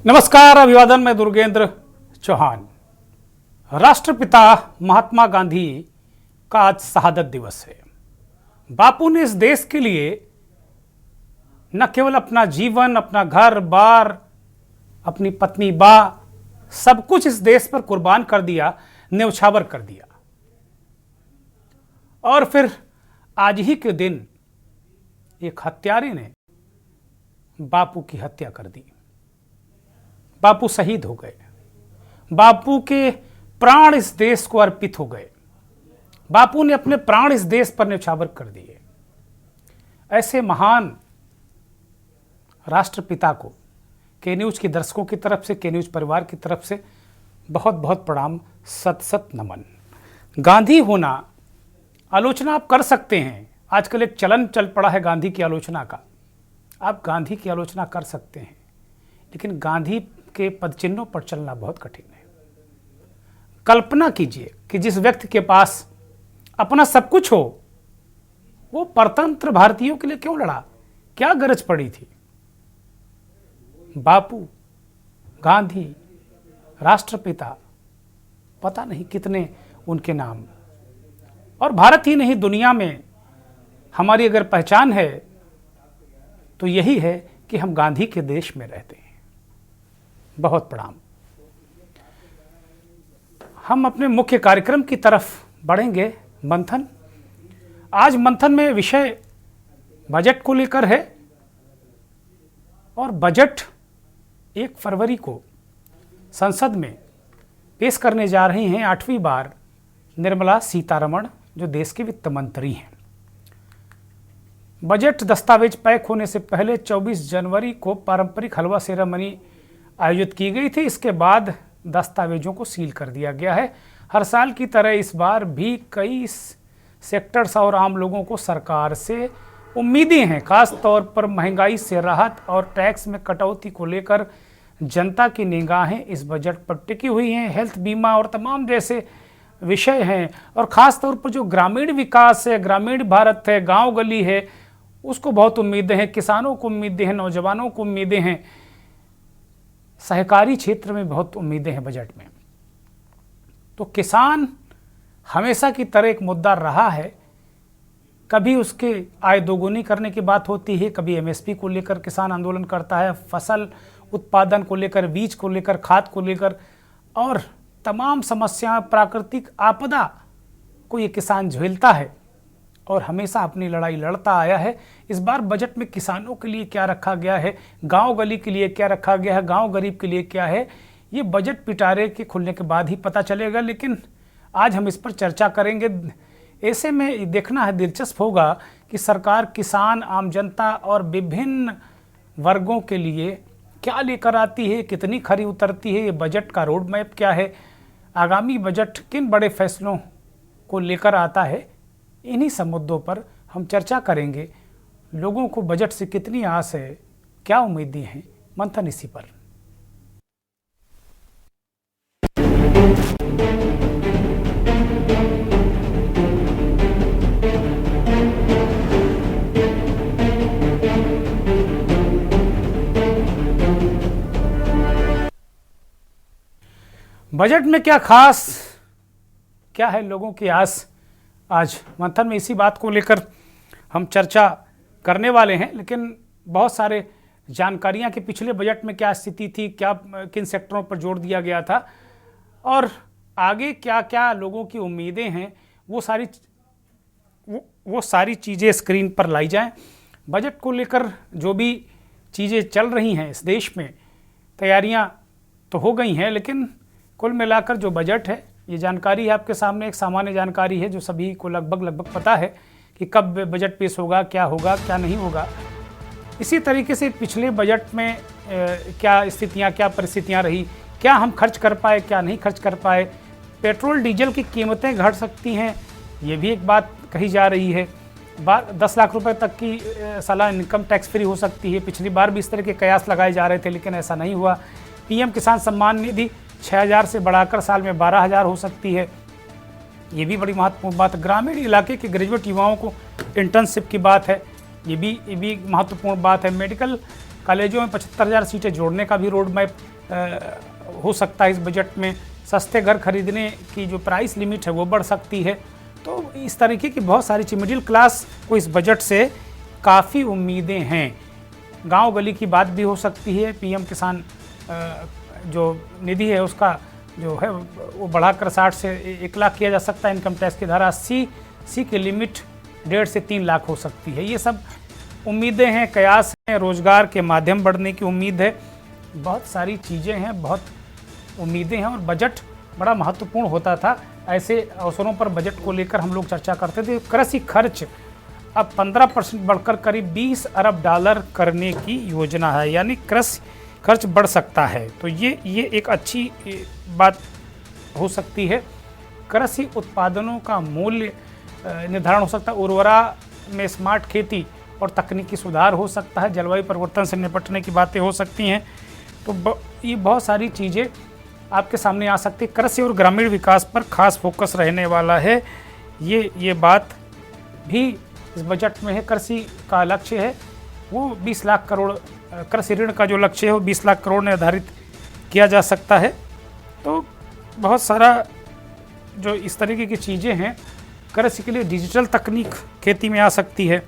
नमस्कार, अभिवादन। मैं दुर्गेंद्र चौहान। राष्ट्रपिता महात्मा गांधी का आज शहादत दिवस है। बापू ने इस देश के लिए न केवल अपना जीवन, अपना घर बार, अपनी पत्नी बा, सब कुछ इस देश पर कुर्बान कर दिया, न्यौछावर कर दिया। और फिर आज ही के दिन एक हत्यारे ने बापू की हत्या कर दी। बापू शहीद हो गए। बापू के प्राण इस देश को अर्पित हो गए। बापू ने अपने प्राण इस देश पर न्यौछावर कर दिए। ऐसे महान राष्ट्रपिता को के न्यूज के दर्शकों की तरफ से, के न्यूज परिवार की तरफ से बहुत बहुत प्रणाम, सत सत नमन। गांधी होना, आलोचना आप कर सकते हैं। आजकल एक चलन चल पड़ा है गांधी की आलोचना का। आप गांधी की आलोचना कर सकते हैं, लेकिन गांधी के पदचिन्हों पर चलना बहुत कठिन है। कल्पना कीजिए कि जिस व्यक्ति के पास अपना सब कुछ हो, वो परतंत्र भारतीयों के लिए क्यों लड़ा? क्या गरज पड़ी थी? बापू, गांधी, राष्ट्रपिता, पता नहीं कितने उनके नाम। और भारत ही नहीं, दुनिया में हमारी अगर पहचान है तो यही है कि हम गांधी के देश में रहते हैं। बहुत प्रणाम। हम अपने मुख्य कार्यक्रम की तरफ बढ़ेंगे। मंथन, आज मंथन में विषय बजट को लेकर है। और बजट 1 फरवरी को संसद में पेश करने जा रही हैं 8वीं बार निर्मला सीतारमण, जो देश के वित्त मंत्री हैं। बजट दस्तावेज पैक होने से पहले 24 जनवरी को पारंपरिक हलवा सेरेमनी आयोजित की गई थी। इसके बाद दस्तावेजों को सील कर दिया गया है। हर साल की तरह इस बार भी कई सेक्टर्स और आम लोगों को सरकार से उम्मीदें हैं। खास तौर पर महंगाई से राहत और टैक्स में कटौती को लेकर जनता की निगाहें इस बजट पर टिकी हुई हैं। हेल्थ बीमा और तमाम जैसे विषय हैं। और ख़ास तौर पर जो ग्रामीण विकास है, ग्रामीण भारत है, गांव गली है, उसको बहुत उम्मीदें हैं। किसानों को उम्मीदें हैं, नौजवानों को उम्मीदें हैं, सहकारी क्षेत्र में बहुत उम्मीदें हैं बजट में। तो किसान हमेशा की तरह एक मुद्दा रहा है। कभी उसके आय दोगुनी करने की बात होती है, कभी एमएसपी को लेकर किसान आंदोलन करता है, फसल उत्पादन को लेकर, बीज को लेकर, खाद को लेकर, और तमाम समस्याएं, प्राकृतिक आपदा को ये किसान झेलता है और हमेशा अपनी लड़ाई लड़ता आया है। इस बार बजट में किसानों के लिए क्या रखा गया है, गांव गली के लिए क्या रखा गया है, गांव गरीब के लिए क्या है, ये बजट पिटारे के खुलने के बाद ही पता चलेगा। लेकिन आज हम इस पर चर्चा करेंगे। ऐसे में देखना है, दिलचस्प होगा कि सरकार किसान, आम जनता और विभिन्न वर्गों के लिए क्या लेकर आती है, कितनी खरी उतरती है। ये बजट का रोड मैप क्या है, आगामी बजट किन बड़े फैसलों को लेकर आता है, इन्हीं सब मुद्दों पर हम चर्चा करेंगे। लोगों को बजट से कितनी आस है, क्या उम्मीदें हैं, मंथन इसी पर। बजट में क्या खास, क्या है लोगों की आस, आज मंथन में इसी बात को लेकर हम चर्चा करने वाले हैं। लेकिन बहुत सारे जानकारियां कि पिछले बजट में क्या स्थिति थी, क्या किन सेक्टरों पर जोर दिया गया था और आगे क्या क्या लोगों की उम्मीदें हैं, वो सारी चीज़ें स्क्रीन पर लाई जाएं। बजट को लेकर जो भी चीज़ें चल रही हैं इस देश में, तैयारियां तो हो गई हैं, लेकिन कुल मिलाकर जो बजट है, ये जानकारी है आपके सामने, एक सामान्य जानकारी है जो सभी को लगभग पता है कि कब बजट पेश होगा, क्या होगा, क्या नहीं होगा। इसी तरीके से पिछले बजट में क्या स्थितियां, क्या परिस्थितियां रही, क्या हम खर्च कर पाए, क्या नहीं खर्च कर पाए। पेट्रोल डीजल की कीमतें घट सकती हैं, ये भी एक बात कही जा रही है। 10 लाख रुपए तक की सालाना इनकम टैक्स फ्री हो सकती है। पिछली बार भी इस तरह के कयास लगाए जा रहे थे, लेकिन ऐसा नहीं हुआ। पीएम किसान सम्मान निधि 6,000 से बढ़ाकर साल में 12,000 हो सकती है, ये भी बड़ी महत्वपूर्ण बात है। ग्रामीण इलाके के ग्रेजुएट युवाओं को इंटर्नशिप की बात है, ये भी महत्वपूर्ण बात है। मेडिकल कॉलेजों में 75,000 सीटें जोड़ने का भी रोड मैप हो सकता है इस बजट में। सस्ते घर खरीदने की जो प्राइस लिमिट है वो बढ़ सकती है। तो इस तरीके की बहुत सारी चीज़, मिडिल क्लास को इस बजट से काफ़ी उम्मीदें हैं। गांव गली की बात भी हो सकती है। पीएम किसान जो निधि है उसका जो है वो बढ़ाकर 60 से 1 लाख किया जा सकता है। इनकम टैक्स की धारा 80 की लिमिट 1.5 से 3 लाख हो सकती है। ये सब उम्मीदें हैं, कयास हैं, रोजगार के माध्यम बढ़ने की उम्मीद है। बहुत सारी चीज़ें हैं, बहुत उम्मीदें हैं और बजट बड़ा महत्वपूर्ण होता था। ऐसे अवसरों पर बजट को लेकर हम लोग चर्चा करते थे। कृषि खर्च अब 15% बढ़कर करीब $20 अरब करने की योजना है, यानी कृषि खर्च बढ़ सकता है। तो ये एक अच्छी बात हो सकती है। कृषि उत्पादनों का मूल्य निर्धारण हो सकता है। उर्वरा में स्मार्ट खेती और तकनीकी सुधार हो सकता है। जलवायु परिवर्तन से निपटने की बातें हो सकती हैं। तो ये बहुत सारी चीज़ें आपके सामने आ सकती है। कृषि और ग्रामीण विकास पर खास फोकस रहने वाला है। ये बात भी इस बजट में है। कृषि का लक्ष्य है वो 20 लाख करोड़, कृषि ऋण का जो लक्ष्य है वो 20 लाख करोड़ निर्धारित किया जा सकता है। तो बहुत सारा जो इस तरीके की चीज़ें हैं, कृषि के लिए डिजिटल तकनीक खेती में आ सकती है।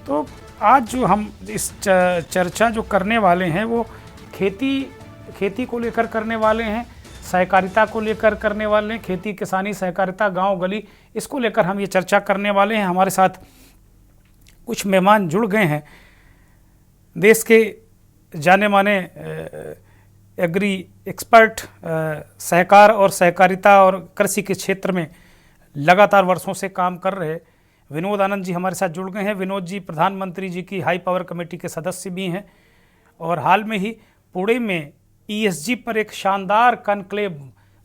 तो आज जो हम इस चर्चा जो करने वाले हैं वो खेती को लेकर करने वाले हैं, सहकारिता को लेकर करने वाले हैं। खेती किसानी सहकारिता गांव गली, इसको लेकर हम ये चर्चा करने वाले हैं। हमारे साथ कुछ मेहमान जुड़ गए हैं। देश के जाने माने एग्री एक्सपर्ट, सहकार और सहकारिता और कृषि के क्षेत्र में लगातार वर्षों से काम कर रहे विनोद आनंद जी हमारे साथ जुड़ गए हैं। विनोद जी प्रधानमंत्री जी की हाई पावर कमेटी के सदस्य भी हैं और हाल में ही पुणे में ESG पर एक शानदार कॉन्क्लेव,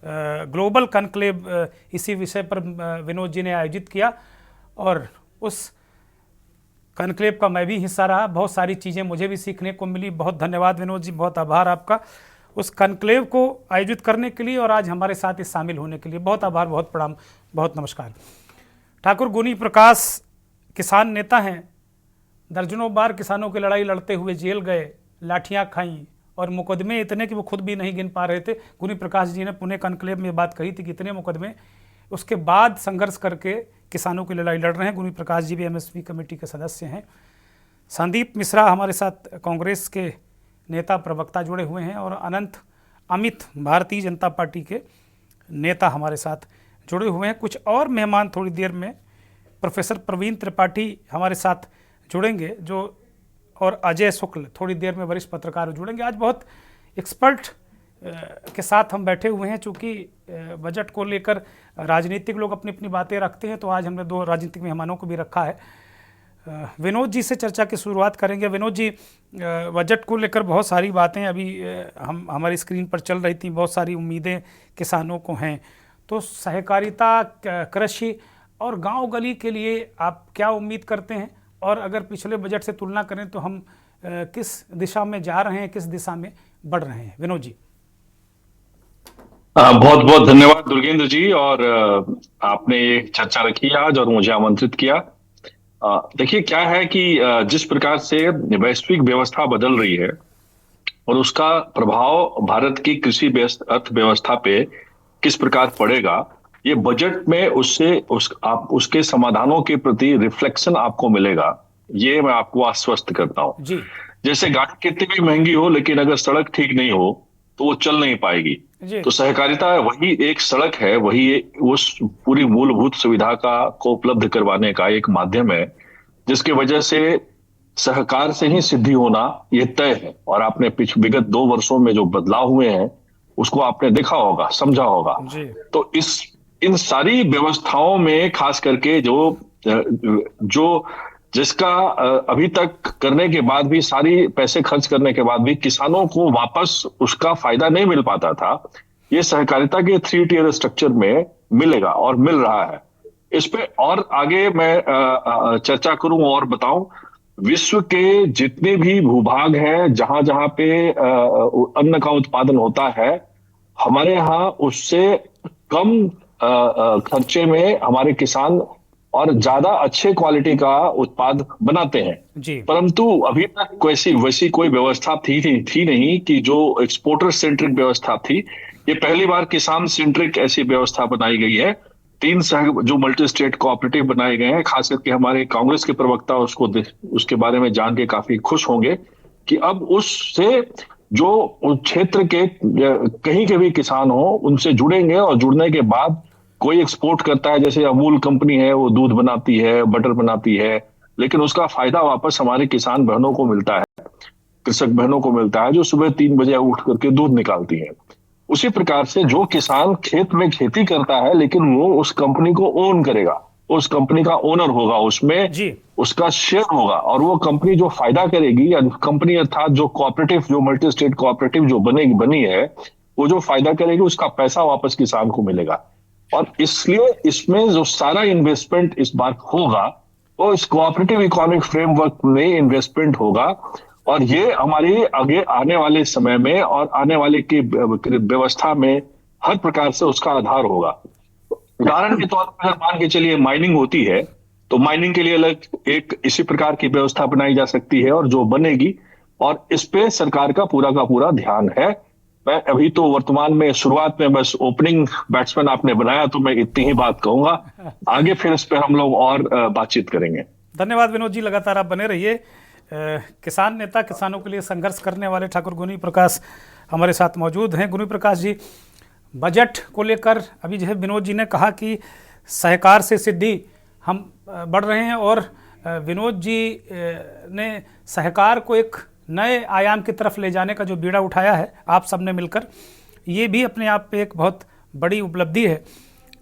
ग्लोबल कॉन्क्लेव इसी विषय पर विनोद जी ने आयोजित किया और उस कॉन्क्लेव का मैं भी हिस्सा रहा। बहुत सारी चीज़ें मुझे भी सीखने को मिली। बहुत धन्यवाद विनोद जी, बहुत आभार आपका उस कॉन्क्लेव को आयोजित करने के लिए और आज हमारे साथ इस शामिल होने के लिए। बहुत आभार, बहुत प्रणाम, बहुत नमस्कार। ठाकुर गुनी प्रकाश किसान नेता हैं। दर्जनों बार किसानों की लड़ाई लड़ते हुए जेल गए, लाठियाँ खाई और मुकदमे इतने कि वो खुद भी नहीं गिन पा रहे थे। गुनी प्रकाश जी ने पुणे कॉन्क्लेव में बात कही थी कि इतने मुकदमे, उसके बाद संघर्ष करके किसानों की लड़ाई लड़ रहे हैं। गुनी प्रकाश जी भी MSP कमेटी के सदस्य हैं। संदीप मिश्रा हमारे साथ कांग्रेस के नेता प्रवक्ता जुड़े हुए हैं और अमित भारतीय जनता पार्टी के नेता हमारे साथ जुड़े हुए हैं। कुछ और मेहमान थोड़ी देर में प्रोफेसर प्रवीण त्रिपाठी हमारे साथ जुड़ेंगे जो, और अजय शुक्ल थोड़ी देर में वरिष्ठ पत्रकार जुड़ेंगे। आज बहुत एक्सपर्ट के साथ हम बैठे हुए हैं। चूँकि बजट को लेकर राजनीतिक लोग अपनी अपनी बातें रखते हैं, तो आज हमने 2 राजनीतिक मेहमानों को भी रखा है। विनोद जी से चर्चा की शुरुआत करेंगे। विनोद जी, बजट को लेकर बहुत सारी बातें अभी हमारी स्क्रीन पर चल रही थी। बहुत सारी उम्मीदें किसानों को हैं। तो सहकारिता, कृषि और गांव गली के लिए आप क्या उम्मीद करते हैं? और अगर पिछले बजट से तुलना करें तो हम किस दिशा में जा रहे हैं, किस दिशा में बढ़ रहे हैं? विनोद जी। बहुत बहुत धन्यवाद दुर्गेंद्र जी, और आपने ये चर्चा रखी आज और मुझे आमंत्रित किया। देखिए क्या है कि जिस प्रकार से वैश्विक व्यवस्था बदल रही है और उसका प्रभाव भारत की कृषि अर्थव्यवस्था पे किस प्रकार पड़ेगा, ये बजट में उसके समाधानों के प्रति रिफ्लेक्शन आपको मिलेगा। ये मैं आपको आश्वस्त करता हूं। जैसे गाड़ी कितनी भी महंगी हो, लेकिन अगर सड़क ठीक नहीं हो तो वो चल नहीं पाएगी। तो सहकारिता वही एक सड़क है, वही उस पूरी मूलभूत सुविधा को उपलब्ध करवाने का एक माध्यम है, जिसकी वजह से सहकार से ही सिद्धि होना ये तय है। और आपने विगत 2 वर्षों में जो बदलाव हुए हैं उसको आपने देखा होगा, समझा होगा। तो इन सारी व्यवस्थाओं में खास करके जो जिसका अभी तक करने के बाद भी, सारी पैसे खर्च करने के बाद भी किसानों को वापस उसका फायदा नहीं मिल पाता था, ये सहकारिता के 3 टियर स्ट्रक्चर में मिलेगा और मिल रहा है। इस पे और आगे मैं चर्चा करूं और बताऊं। विश्व के जितने भी भूभाग हैं जहां जहां पे अन्न का उत्पादन होता है, हमारे यहाँ उससे कम खर्चे में हमारे किसान और ज्यादा अच्छे क्वालिटी का उत्पाद बनाते हैं। जी परंतु अभी तक वैसी वैसी कोई व्यवस्था थी नहीं कि जो एक्सपोर्टर सेंट्रिक व्यवस्था थी। ये पहली बार किसान सेंट्रिक ऐसी व्यवस्था बनाई गई है। तीन जो मल्टी स्टेट कोऑपरेटिव बनाए गए हैं, खास करके हमारे कांग्रेस के प्रवक्ता उसके बारे में जान के काफी खुश होंगे कि अब उससे जो उस क्षेत्र के कहीं के भी किसान हो उनसे जुड़ेंगे, और जुड़ने के बाद कोई एक्सपोर्ट करता है, जैसे अमूल कंपनी है, वो दूध बनाती है, बटर बनाती है, लेकिन उसका फायदा वापस हमारे किसान बहनों को मिलता है, कृषक बहनों को मिलता है, जो सुबह 3 बजे उठ करके दूध निकालती है। उसी प्रकार से जो किसान खेत में खेती करता है लेकिन वो उस कंपनी को ओन करेगा, उस कंपनी का ओनर होगा, उसमें जी उसका शेयर होगा, और वो कंपनी जो फायदा करेगी, या कंपनी अर्थात जो कोऑपरेटिव, जो मल्टी स्टेट कोऑपरेटिव जो बनी है, वो जो फायदा करेगी उसका पैसा वापस किसान को मिलेगा। और इसलिए इसमें जो सारा इन्वेस्टमेंट इस बार होगा वो इस कोऑपरेटिव इकोनॉमिक फ्रेमवर्क में इन्वेस्टमेंट होगा। और ये हमारी आगे आने वाले समय में और आने वाले की व्यवस्था में हर प्रकार से उसका आधार होगा। उदाहरण के तौर पर अगर मान के चलिए माइनिंग होती है, तो माइनिंग के लिए अलग एक इसी प्रकार की व्यवस्था बनाई जा सकती है, और जो बनेगी, और इस पे सरकार का पूरा ध्यान है। मैं अभी तो वर्तमान में शुरुआत में बस ओपनिंग बैट्समैन आपने बनाया, तो मैं इतनी ही बात कहूंगा। आगे फिर इस पे हम लोग और बातचीत करेंगे। धन्यवाद विनोद जी, लगातार आप बने रहिए। किसान नेता, किसानों के लिए संघर्ष करने वाले ठाकुर गुनी प्रकाश हमारे साथ मौजूद हैं। गुनी प्रकाश जी, बजट को लेकर अभी जो है विनोद जी ने कहा कि सहकार से सिद्धि हम बढ़ रहे हैं, और विनोद जी ने सहकार को एक नए आयाम की तरफ ले जाने का जो बीड़ा उठाया है आप सबने मिलकर, ये भी अपने आप पे एक बहुत बड़ी उपलब्धि है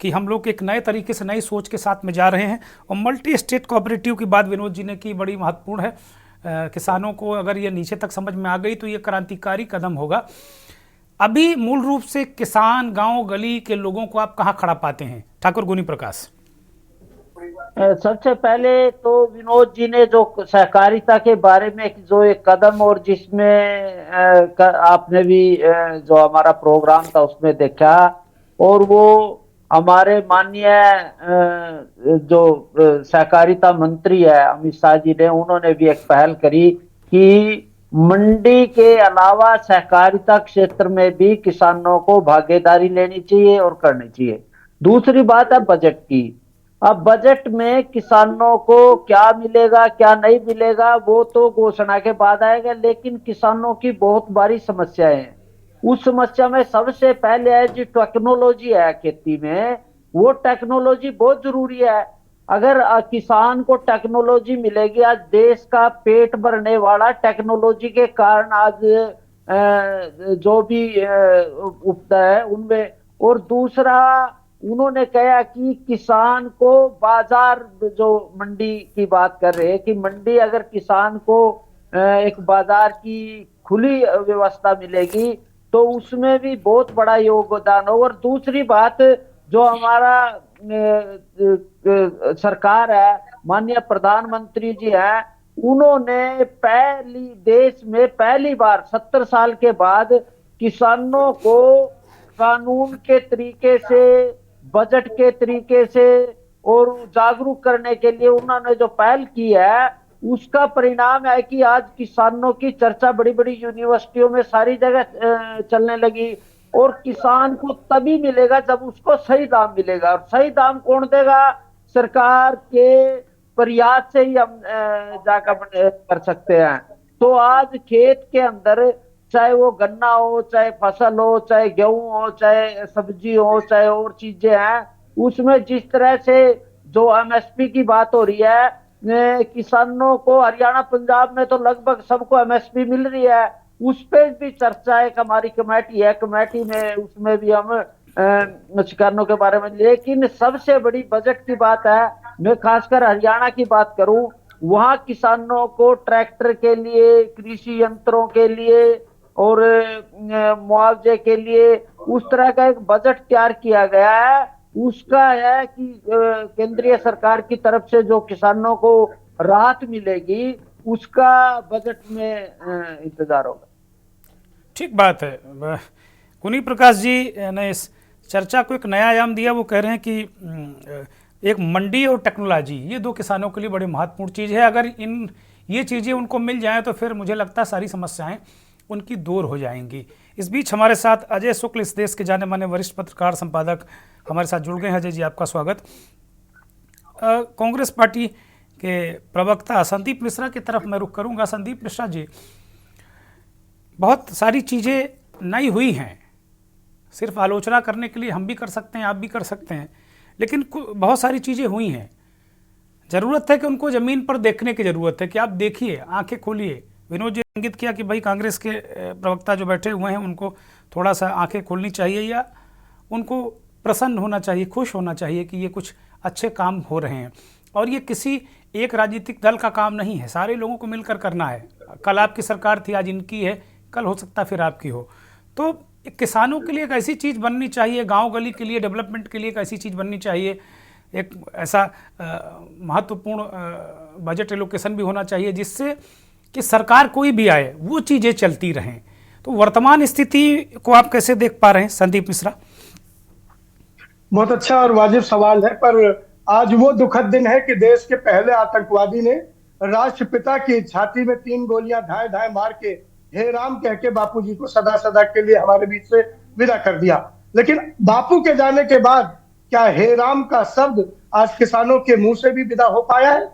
कि हम लोग एक नए तरीके से नई सोच के साथ में जा रहे हैं। और मल्टी स्टेट कोऑपरेटिव की बात विनोद जी ने की, बड़ी महत्वपूर्ण है। किसानों को अगर ये नीचे तक समझ में आ गई तो ये क्रांतिकारी कदम होगा। अभी मूल रूप से किसान, गांव गली के लोगों को आप कहाँ खड़ा पाते हैं ठाकुर गुनी प्रकाश? सबसे पहले तो विनोद जी ने जो सहकारिता के बारे में जो एक कदम, और जिसमें आपने भी जो हमारा प्रोग्राम था उसमें देखा, और वो हमारे माननीय जो सहकारिता मंत्री है अमित शाह जी ने, उन्होंने भी एक पहल करी कि मंडी के अलावा सहकारिता क्षेत्र में भी किसानों को भागीदारी लेनी चाहिए और करनी चाहिए। दूसरी बात है बजट की। अब बजट में किसानों को क्या मिलेगा क्या नहीं मिलेगा वो तो घोषणा के बाद आएगा, लेकिन किसानों की बहुत बड़ी समस्याएं हैं। उस समस्या में सबसे पहले है जो टेक्नोलॉजी है खेती में, वो टेक्नोलॉजी बहुत जरूरी है। अगर किसान को टेक्नोलॉजी मिलेगी, आज देश का पेट भरने वाला टेक्नोलॉजी के कारण आज जो भी उपजा है उनमें। और दूसरा उन्होंने कहा कि किसान को बाजार, जो मंडी की बात कर रहे हैं कि मंडी अगर किसान को एक बाजार की खुली व्यवस्था मिलेगी तो उसमें भी बहुत बड़ा योगदान हो। और दूसरी बात, जो हमारा सरकार है, माननीय प्रधानमंत्री जी हैं, उन्होंने देश में पहली बार 70 साल के बाद किसानों को कानून के तरीके से, बजट के तरीके से और जागरूक करने के लिए उन्होंने जो पहल की है, उसका परिणाम है कि आज किसानों की चर्चा बड़ी बड़ी यूनिवर्सिटियों में सारी जगह चलने लगी। और किसान को तभी मिलेगा जब उसको सही दाम मिलेगा, और सही दाम कौन देगा? सरकार के प्रयास से ही हम जाकर कर सकते हैं। तो आज खेत के अंदर, चाहे वो गन्ना हो, चाहे फसल हो, चाहे गेहूं हो, चाहे सब्जी हो, चाहे और चीजें हैं, उसमें जिस तरह से जो एमएसपी की बात हो रही है, किसानों को हरियाणा पंजाब में तो लगभग सबको एमएसपी मिल रही है, उस पर भी चर्चा एक हमारी कमेटी है, कमेटी में उसमें भी हम किसानों के बारे में। लेकिन सबसे बड़ी बजट की बात है, मैं खासकर हरियाणा की बात करूं, वहां किसानों को ट्रैक्टर के लिए, कृषि यंत्रों के लिए और मुआवजे के लिए उस तरह का एक बजट तैयार किया गया है। उसका है कि केंद्रीय सरकार की तरफ से जो किसानों को राहत मिलेगी उसका बजट में इंतजार होगा। ठीक बात है। गुनी प्रकाश जी ने इस चर्चा को एक नया आयाम दिया। वो कह रहे हैं कि एक मंडी और टेक्नोलॉजी, ये दो किसानों के लिए बड़ी महत्वपूर्ण चीज़ है। अगर ये चीज़ें उनको मिल जाएं तो फिर मुझे लगता है सारी समस्याएं उनकी दूर हो जाएंगी। इस बीच हमारे साथ अजय शुक्ल, इस देश के जाने माने वरिष्ठ पत्रकार संपादक, हमारे साथ जुड़ गए हैं। अजय जी, आपका स्वागत। कांग्रेस पार्टी के प्रवक्ता संदीप मिश्रा की तरफ मैं रुख करूंगा। संदीप मिश्रा जी, बहुत सारी चीज़ें नई हुई हैं, सिर्फ आलोचना करने के लिए हम भी कर सकते हैं, आप भी कर सकते हैं, लेकिन बहुत सारी चीज़ें हुई हैं। ज़रूरत है कि उनको ज़मीन पर देखने की ज़रूरत है कि आप देखिए, आंखें खोलिए। विनोद जी ने इंगित किया कि भाई कांग्रेस के प्रवक्ता जो बैठे हुए हैं उनको थोड़ा सा आंखें खोलनी चाहिए या उनको प्रसन्न होना चाहिए, खुश होना चाहिए कि ये कुछ अच्छे काम हो रहे हैं। और ये किसी एक राजनीतिक दल का काम नहीं है, सारे लोगों को मिलकर करना है। कल आपकी सरकार थी, आज इनकी है, कल हो सकता है फिर आपकी हो। तो किसानों के लिए एक ऐसी चीज़ बननी चाहिए, गांव गली के लिए, डेवलपमेंट के लिए एक ऐसी चीज़ बननी चाहिए, एक ऐसा महत्वपूर्ण बजट एलोकेशन भी होना चाहिए जिससे कि सरकार कोई भी आए वो चीज़ें चलती रहें। तो वर्तमान स्थिति को आप कैसे देख पा रहे हैं संदीप मिश्रा? बहुत अच्छा और वाजिब सवाल है, पर आज वो दुखद दिन है कि देश के पहले आतंकवादी ने राष्ट्रपिता की छाती में 3 गोलियां धाए धाए मार के हे राम कह के बापूजी को सदा सदा के लिए हमारे बीच से विदा कर दिया। लेकिन बापू के जाने के बाद क्या हे राम का शब्द आज किसानों के मुंह से भी विदा हो पाया है?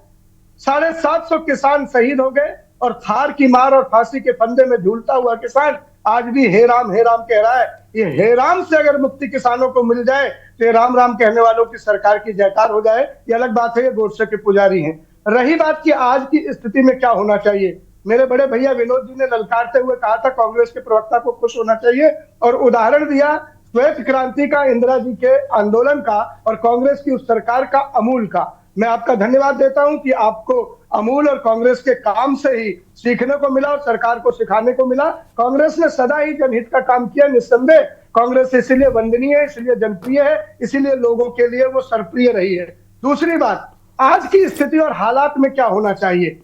750 किसान शहीद हो गए और थार की मार और फांसी के फंदे में झूलता हुआ किसान आज भी हे राम कह रहा है। ये हे राम से अगर मुक्ति किसानों को मिल जाए तो ये राम राम कहने वालों की सरकार की जयकार हो जाए। ये अलग बात है, ये गोडसे के पुजारी हैं। रही बात कि आज की स्थिति में क्या होना चाहिए, मेरे बड़े भैया विनोद जी ने ललकारते हुए कहा था कांग्रेस के प्रवक्ता को खुश होना चाहिए और उदाहरण दिया श्वेत क्रांति का, इंदिरा जी के आंदोलन का और कांग्रेस की उस सरकार का, अमूल का। मैं आपका धन्यवाद देता हूं कि आपको अमूल और कांग्रेस के काम से ही सीखने को मिला और सरकार को सिखाने को मिला। कांग्रेस ने सदा ही जनहित का काम किया। निस्संदेह कांग्रेस इसलिए वंदनीय है, इसलिए जनप्रिय है, इसीलिए लोगों के लिए वो सर्वप्रिय रही है। दूसरी बात, आज की स्थिति और हालात में क्या होना चाहिए,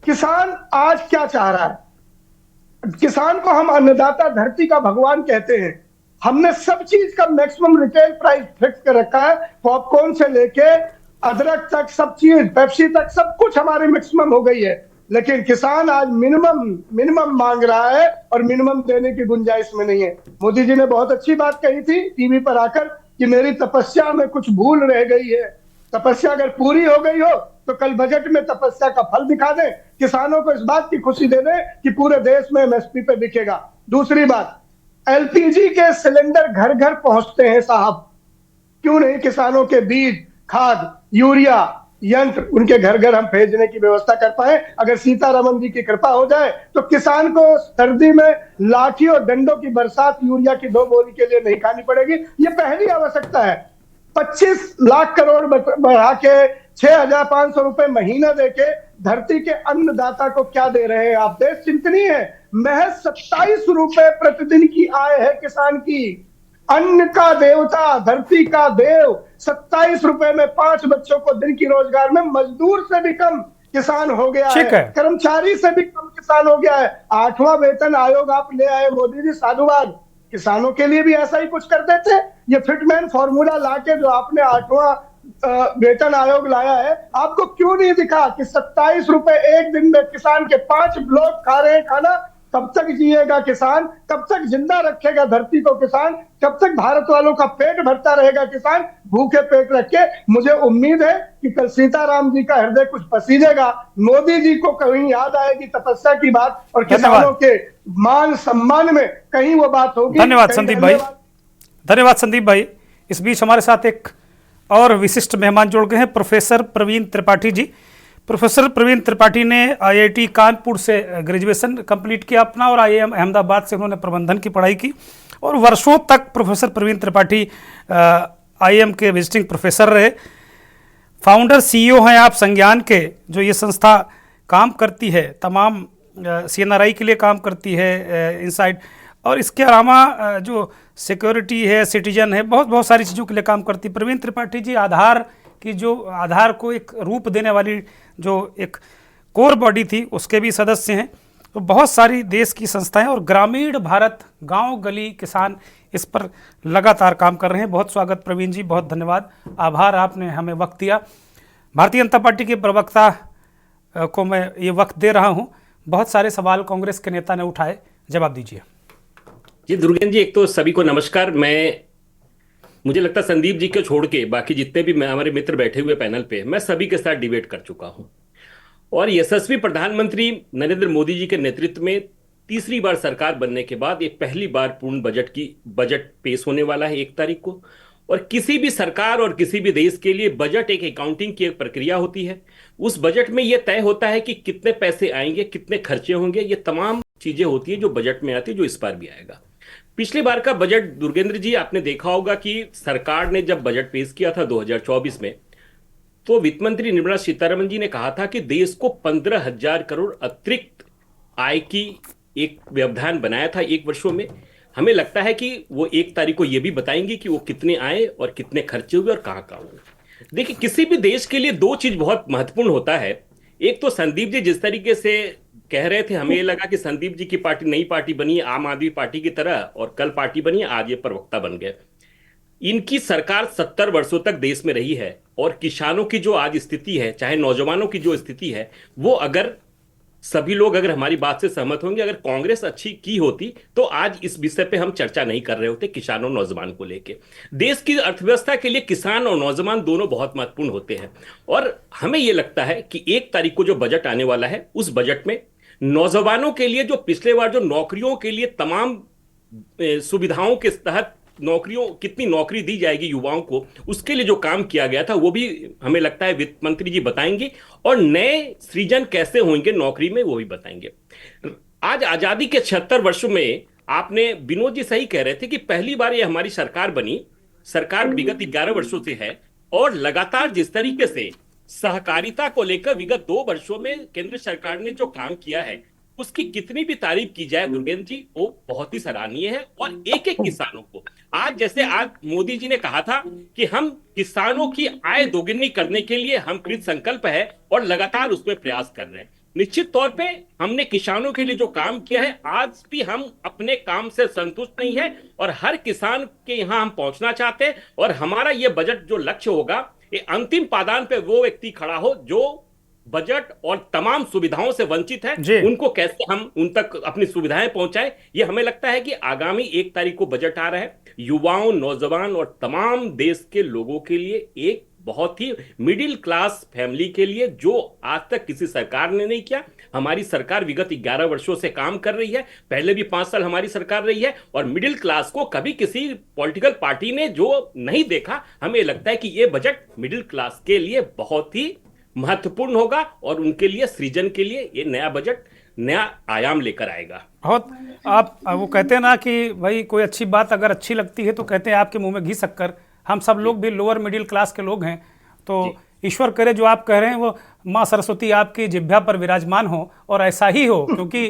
किसान आज क्या चाह रहा है? किसान को हम अन्नदाता, धरती का भगवान कहते हैं। हमने सब चीज का मैक्सिमम रिटेल प्राइस फिक्स कर रखा है, पॉपकॉर्न से लेके अदरक तक, सब चीज, पेप्सी तक, सब कुछ हमारी मैक्सिमम हो गई है। लेकिन किसान आज मिनिमम मांग रहा है और मिनिमम देने की गुंजाइश में नहीं है। मोदी जी ने बहुत अच्छी बात कही थी टीवी पर आकर कि मेरी तपस्या में कुछ भूल रह गई है। तपस्या अगर पूरी हो गई हो तो कल बजट में तपस्या का फल दिखा दे, किसानों को इस बात की खुशी दे दे कि पूरे देश में एमएसपी पे बिकेगा। दूसरी बात, एलपीजी के सिलेंडर घर घर पहुंचते हैं साहब, क्यों नहीं किसानों के बीज, खाद, यूरिया, यंत्र उनके घर घर हम भेजने की व्यवस्था कर पाए? अगर सीतारमन जी की कृपा हो जाए तो किसान को सर्दी में लाठी और डंडों की बरसात यूरिया की 2 बोरी के लिए नहीं खानी पड़ेगी। ये पहली आवश्यकता है। 25 लाख करोड़ बढ़ा के 6,500 रुपए महीना देके धरती के अन्नदाता को क्या दे रहे हैं आप? देश चिंतनीय है। महज 27 रुपए प्रतिदिन की आय है किसान की। अन्न का देवता, धरती का देव, 27 रुपए में 5 बच्चों को दिन की रोजगार में मजदूर से भी कम किसान हो गया है, कर्मचारी से भी कम किसान हो गया है। 8वां वेतन आयोग आप ले आए मोदी जी, साधुवाद। किसानों के लिए भी ऐसा ही कुछ कर देते। ये फिटमैन फॉर्मूला लाके जो आपने 8वां वेतन आयोग लाया है, आपको क्यों नहीं दिखा कि 27 रुपए एक दिन में किसान के 5 लोग खा रहे हैं खाना? कब तक जिएगा किसान? कब तक जिंदा रखेगा धरती को किसान? कब तक भारत वालों का पेट भरता रहेगा किसान भूखे पेट रख के? मुझे उम्मीद है कि कल सीताराम जी का हृदय कुछ पसीजेगा, मोदी जी को कहीं याद आएगी तपस्या की बात और किसानों के मान सम्मान में कहीं वो बात होगी। धन्यवाद संदीप भाई, धन्यवाद संदीप भाई। इस बीच हमारे साथ एक और विशिष्ट मेहमान जुड़ गए हैं, प्रोफेसर प्रवीण त्रिपाठी जी। प्रोफेसर प्रवीण त्रिपाठी ने आईआईटी कानपुर से ग्रेजुएशन कंप्लीट किया अपना और आईआईएम अहमदाबाद से उन्होंने प्रबंधन की पढ़ाई की और वर्षों तक प्रोफेसर प्रवीण त्रिपाठी आईआईएम के विजिटिंग प्रोफेसर रहे। फाउंडर सीईओ हैं आप संज्ञान के, जो ये संस्था काम करती है, तमाम सीएनआरआई के लिए काम करती है, इनसाइड, और इसके अलावा जो सिक्योरिटी है, सिटीजन है, बहुत सारी चीज़ों के लिए काम करती है। प्रवीण त्रिपाठी जी आधार की, जो आधार को एक रूप देने वाली जो एक कोर बॉडी थी, उसके भी सदस्य हैं तो बहुत सारी देश की संस्थाएं और ग्रामीण भारत, गांव गली किसान इस पर लगातार काम कर रहे हैं। बहुत स्वागत प्रवीण जी, बहुत धन्यवाद, आभार, आपने हमें वक्त दिया। भारतीय जनता पार्टी के प्रवक्ता को मैं ये वक्त दे रहा हूं। बहुत सारे सवाल कांग्रेस के नेता ने उठाए, जवाब दीजिए। जी दुर्गेंद्र जी, एक तो सभी को नमस्कार। मुझे लगता है संदीप जी को छोड़ के बाकी जितने भी हमारे मित्र बैठे हुए पैनल पे, मैं सभी के साथ डिबेट कर चुका हूं। और यशस्वी प्रधानमंत्री नरेंद्र मोदी जी के नेतृत्व में तीसरी बार सरकार बनने के बाद ये पहली बार पूर्ण बजट पेश होने वाला है 1 तारीख को। और किसी भी सरकार और किसी भी देश के लिए बजट एक अकाउंटिंग की एक प्रक्रिया होती है। उस बजट में यह तय होता है कि कितने पैसे आएंगे, कितने खर्चे होंगे, ये तमाम चीजें होती है जो बजट में आती है, जो इस बार भी आएगा। पिछली बार का बजट दुर्गेंद्र जी आपने देखा होगा कि सरकार ने जब बजट पेश किया था 2024 में, तो वित्त मंत्री निर्मला सीतारमण जी ने कहा था कि देश को 15,000 करोड़ अतिरिक्त आय की एक व्यवधान बनाया था 1 वर्षों में। हमें लगता है कि वो 1 तारीख को ये भी बताएंगे कि वो कितने आए और कितने खर्चे हुए और कहाँ हुए। देखिए, किसी भी देश के लिए 2 चीज बहुत महत्वपूर्ण होता है। एक तो संदीप जी जिस तरीके से कह रहे थे, हमें लगा कि संदीप जी की पार्टी नई पार्टी बनी है आम आदमी पार्टी की तरह, और कल पार्टी बनी है, आज ये प्रवक्ता बन गए। इनकी सरकार 70 वर्षों तक देश में रही है, और किसानों की जो आज स्थिति है, चाहे नौजवानों की जो स्थिति है, वो अगर सभी लोग अगर हमारी बात से सहमत होंगे, अगर कांग्रेस अच्छी की होती तो आज इस विषय पे हम चर्चा नहीं कर रहे होते किसानों नौजवान को लेके। देश की अर्थव्यवस्था के लिए किसान और नौजवान दोनों बहुत महत्वपूर्ण होते हैं। और हमें यह लगता है कि 1 तारीख को जो बजट आने वाला है, उस बजट में नौजवानों के लिए जो पिछले बार जो नौकरियों के लिए तमाम सुविधाओं के तहत कितनी नौकरी दी जाएगी युवाओं को, उसके लिए जो काम किया गया था वो भी हमें लगता है वित्त मंत्री जी बताएंगे। और नए सृजन कैसे होंगे नौकरी में, वो भी बताएंगे। आज आजादी के 76 वर्षों में आपने, विनोद जी सही कह रहे थे कि पहली बार ये हमारी सरकार बनी। सरकार विगत 11 वर्षों से है, और लगातार जिस तरीके से सहकारिता को लेकर विगत 2 वर्षों में केंद्र सरकार ने जो काम किया है, उसकी कितनी भी तारीफ की जाए दुर्गेंद्र जी, वो बहुत ही सराहनीय है। और एक एक किसानों को आज मोदी जी ने कहा था कि हम किसानों की आय दोगुनी करने के लिए हम कृत संकल्प है और लगातार उसमें प्रयास कर रहे हैं। निश्चित तौर पे हमने किसानों के लिए जो काम किया है, आज भी हम अपने काम से संतुष्ट नहीं है, और हर किसान के यहां हम पहुंचना चाहते हैं। और हमारा ये बजट जो लक्ष्य होगा, ये अंतिम पायदान पे वो व्यक्ति खड़ा हो जो बजट और तमाम सुविधाओं से वंचित है, उनको कैसे हम उन तक अपनी सुविधाएं पहुंचाएं। ये हमें लगता है कि आगामी 1 तारीख को बजट आ रहा है, युवाओं, नौजवान और तमाम देश के लोगों के लिए एक बहुत ही मिडिल क्लास फैमिली के लिए, जो आज तक किसी सरकार ने नहीं किया। हमारी सरकार विगत 11 वर्षों से काम कर रही है, पहले भी 5 साल हमारी सरकार रही है, और मिडिल क्लास को कभी किसी पॉलिटिकल पार्टी ने जो नहीं देखा। हमें लगता है कि यह बजट मिडिल क्लास के लिए बहुत ही महत्वपूर्ण होगा, और उनके लिए सृजन के लिए ये नया बजट नया आयाम लेकर आएगा। बहुत आप वो कहते हैं ना कि भाई कोई अच्छी बात अगर अच्छी लगती है तो कहते हैं आपके मुंह में घी शक्कर। हम सब लोग भी लोअर मिडिल क्लास के लोग हैं, तो ईश्वर करे जो आप कह रहे हैं वो माँ सरस्वती आपकी जिह्वा पर विराजमान हो, और ऐसा ही हो, क्योंकि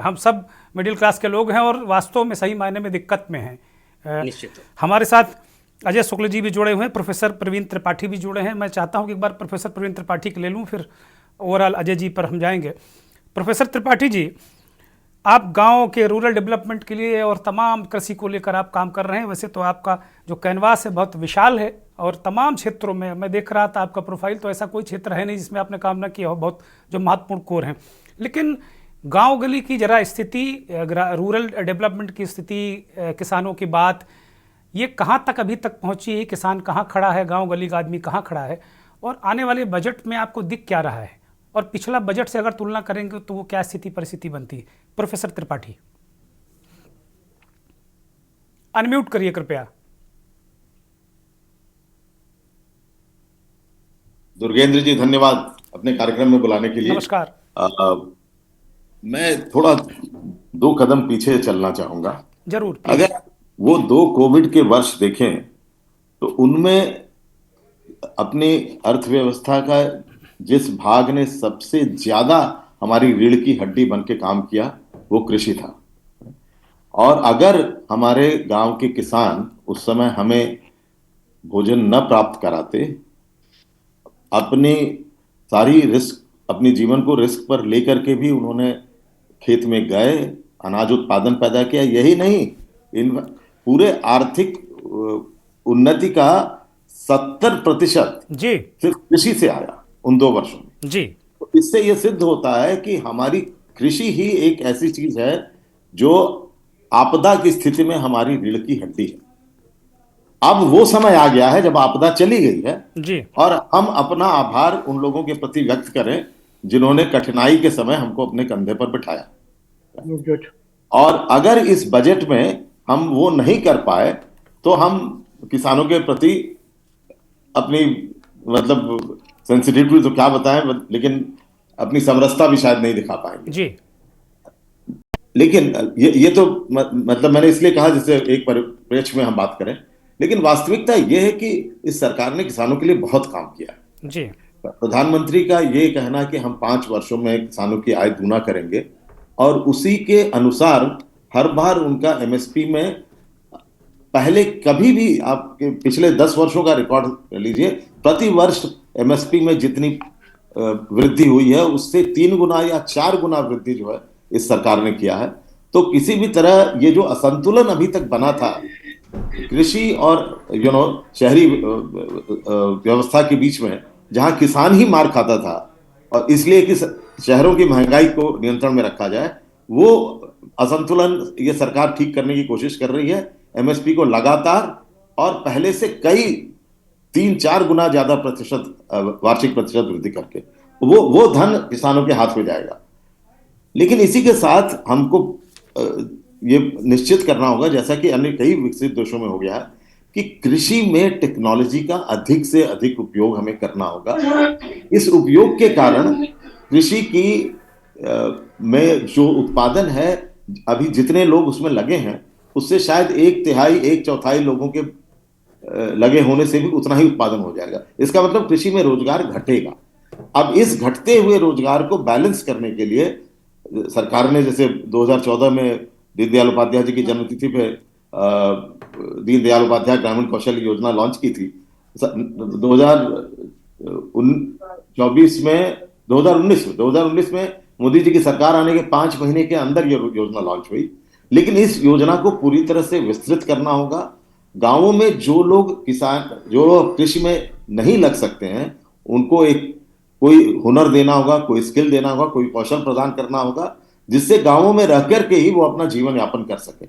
हम सब मिडिल क्लास के लोग हैं और वास्तव में सही मायने में दिक्कत में हैं। निश्चित। हमारे साथ अजय शुक्ल जी भी जुड़े हुए हैं, प्रोफेसर प्रवीण त्रिपाठी भी जुड़े हैं। मैं चाहता हूं कि एक बार प्रोफेसर प्रवीण त्रिपाठी के ले लूं, फिर ओवरऑल अजय जी पर हम जाएंगे। प्रोफेसर त्रिपाठी जी, आप गांव के रूरल डेवलपमेंट के लिए और तमाम कृषि को लेकर आप काम कर रहे हैं। वैसे तो आपका जो कैनवास है बहुत विशाल है, और तमाम क्षेत्रों में मैं देख रहा था आपका प्रोफाइल, तो ऐसा कोई क्षेत्र है नहीं जिसमें आपने काम ना किया हो, बहुत जो महत्वपूर्ण कोर हैं। लेकिन गाँव गली की जरा स्थिति, रूरल डेवलपमेंट की स्थिति, किसानों की बात, ये कहाँ तक अभी तक पहुँची है? किसान कहाँ खड़ा है, गांव गली का आदमी कहाँ खड़ा है, और आने वाले बजट में आपको दिख क्या रहा है, और पिछला बजट से अगर तुलना करेंगे तो वो क्या स्थिति परिस्थिति बनती है? प्रोफेसर त्रिपाठी, अनम्यूट करिए कृपया। दुर्गेंद्र जी, धन्यवाद अपने कार्यक्रम में बुलाने के लिए। नमस्कार। मैं थोड़ा 2 कदम पीछे चलना चाहूंगा। जरूर। अगर वो 2 कोविड के वर्ष देखें तो उनमें अपनी अर्थव्यवस्था का जिस भाग ने सबसे ज्यादा हमारी रीढ़ की हड्डी बन के काम किया वो कृषि था। और अगर हमारे गांव के किसान उस समय हमें भोजन न प्राप्त कराते, अपनी सारी रिस्क, अपने जीवन को रिस्क पर लेकर के भी उन्होंने खेत में गए, अनाज उत्पादन पैदा किया। यही नहीं, इन पूरे आर्थिक उन्नति का 70% जी सिर्फ कृषि से आया उन 2 वर्षों में। जी तो इससे यह सिद्ध होता है कि हमारी कृषि ही एक ऐसी चीज है जो आपदा की स्थिति में हमारी रीढ़ की हड्डी है। अब वो समय आ गया है जब आपदा चली गई है जी और हम अपना आभार उन लोगों के प्रति व्यक्त करें जिन्होंने कठिनाई के समय हमको अपने कंधे पर बिठाया। गुड। और अगर इस बजट में हम वो नहीं कर पाए तो हम किसानों के प्रति अपनी मतलब सेंसिटिविटी तो क्या बताएं, लेकिन अपनी समरसता भी शायद नहीं दिखा पाएंगे। जी लेकिन ये तो मतलब मैंने इसलिए कहा जिससे एक परिप्रेक्ष्य में हम बात करें, लेकिन वास्तविकता यह है कि इस सरकार ने किसानों के लिए बहुत काम किया है। जी प्रधानमंत्री का ये कहना कि हम 5 वर्षों में किसानों की आय दूना करेंगे और उसी के अनुसार हर बार उनका एमएसपी में पहले कभी भी आपके पिछले 10 वर्षों का रिकॉर्ड लीजिए, प्रति वर्ष एमएसपी में जितनी वृद्धि हुई है उससे 3 गुना या 4 गुना वृद्धि जो है इस सरकार ने किया है। तो किसी भी तरह ये जो असंतुलन अभी तक बना था कृषि और शहरी व्यवस्था के बीच में, जहां किसान ही मार खाता था और इसलिए कि शहरों की महंगाई को नियंत्रण में रखा जाए, वो असंतुलन ये सरकार ठीक करने की कोशिश कर रही है एमएसपी को लगातार और पहले से कई 3-4 गुना ज्यादा वार्षिक प्रतिशत वृद्धि करके वो धन किसानों के हाथ में जाएगा। लेकिन इसी के साथ हमको ये निश्चित करना होगा, जैसा कि अन्य कई विकसित देशों में हो गया है, कि कृषि में टेक्नोलॉजी का अधिक से अधिक उपयोग हमें करना होगा। इस उपयोग के कारण कृषि की में जो उत्पादन है, अभी जितने लोग उसमें लगे हैं उससे शायद 1/3 1/4 लोगों के लगे होने से भी उतना ही उत्पादन हो जाएगा। इसका मतलब कृषि में रोजगार घटेगा। अब इस घटते हुए रोजगार को बैलेंस करने के लिए सरकार ने जैसे 2014 में दीनदयाल उपाध्याय जी की जन्मतिथि पे दीनदयाल उपाध्याय ग्रामीण कौशल योजना लॉन्च की थी। 2019 में मोदी जी की सरकार आने के 5 महीने के अंदर ये योजना लॉन्च हुई। लेकिन इस योजना को पूरी तरह से विस्तृत करना होगा। गांवों में जो लोग कृषि में नहीं लग सकते हैं उनको कोई हुनर देना होगा, कोई स्किल देना होगा, कोई कौशल प्रदान करना होगा, जिससे गांवों में रह करके ही वो अपना जीवन यापन कर सके।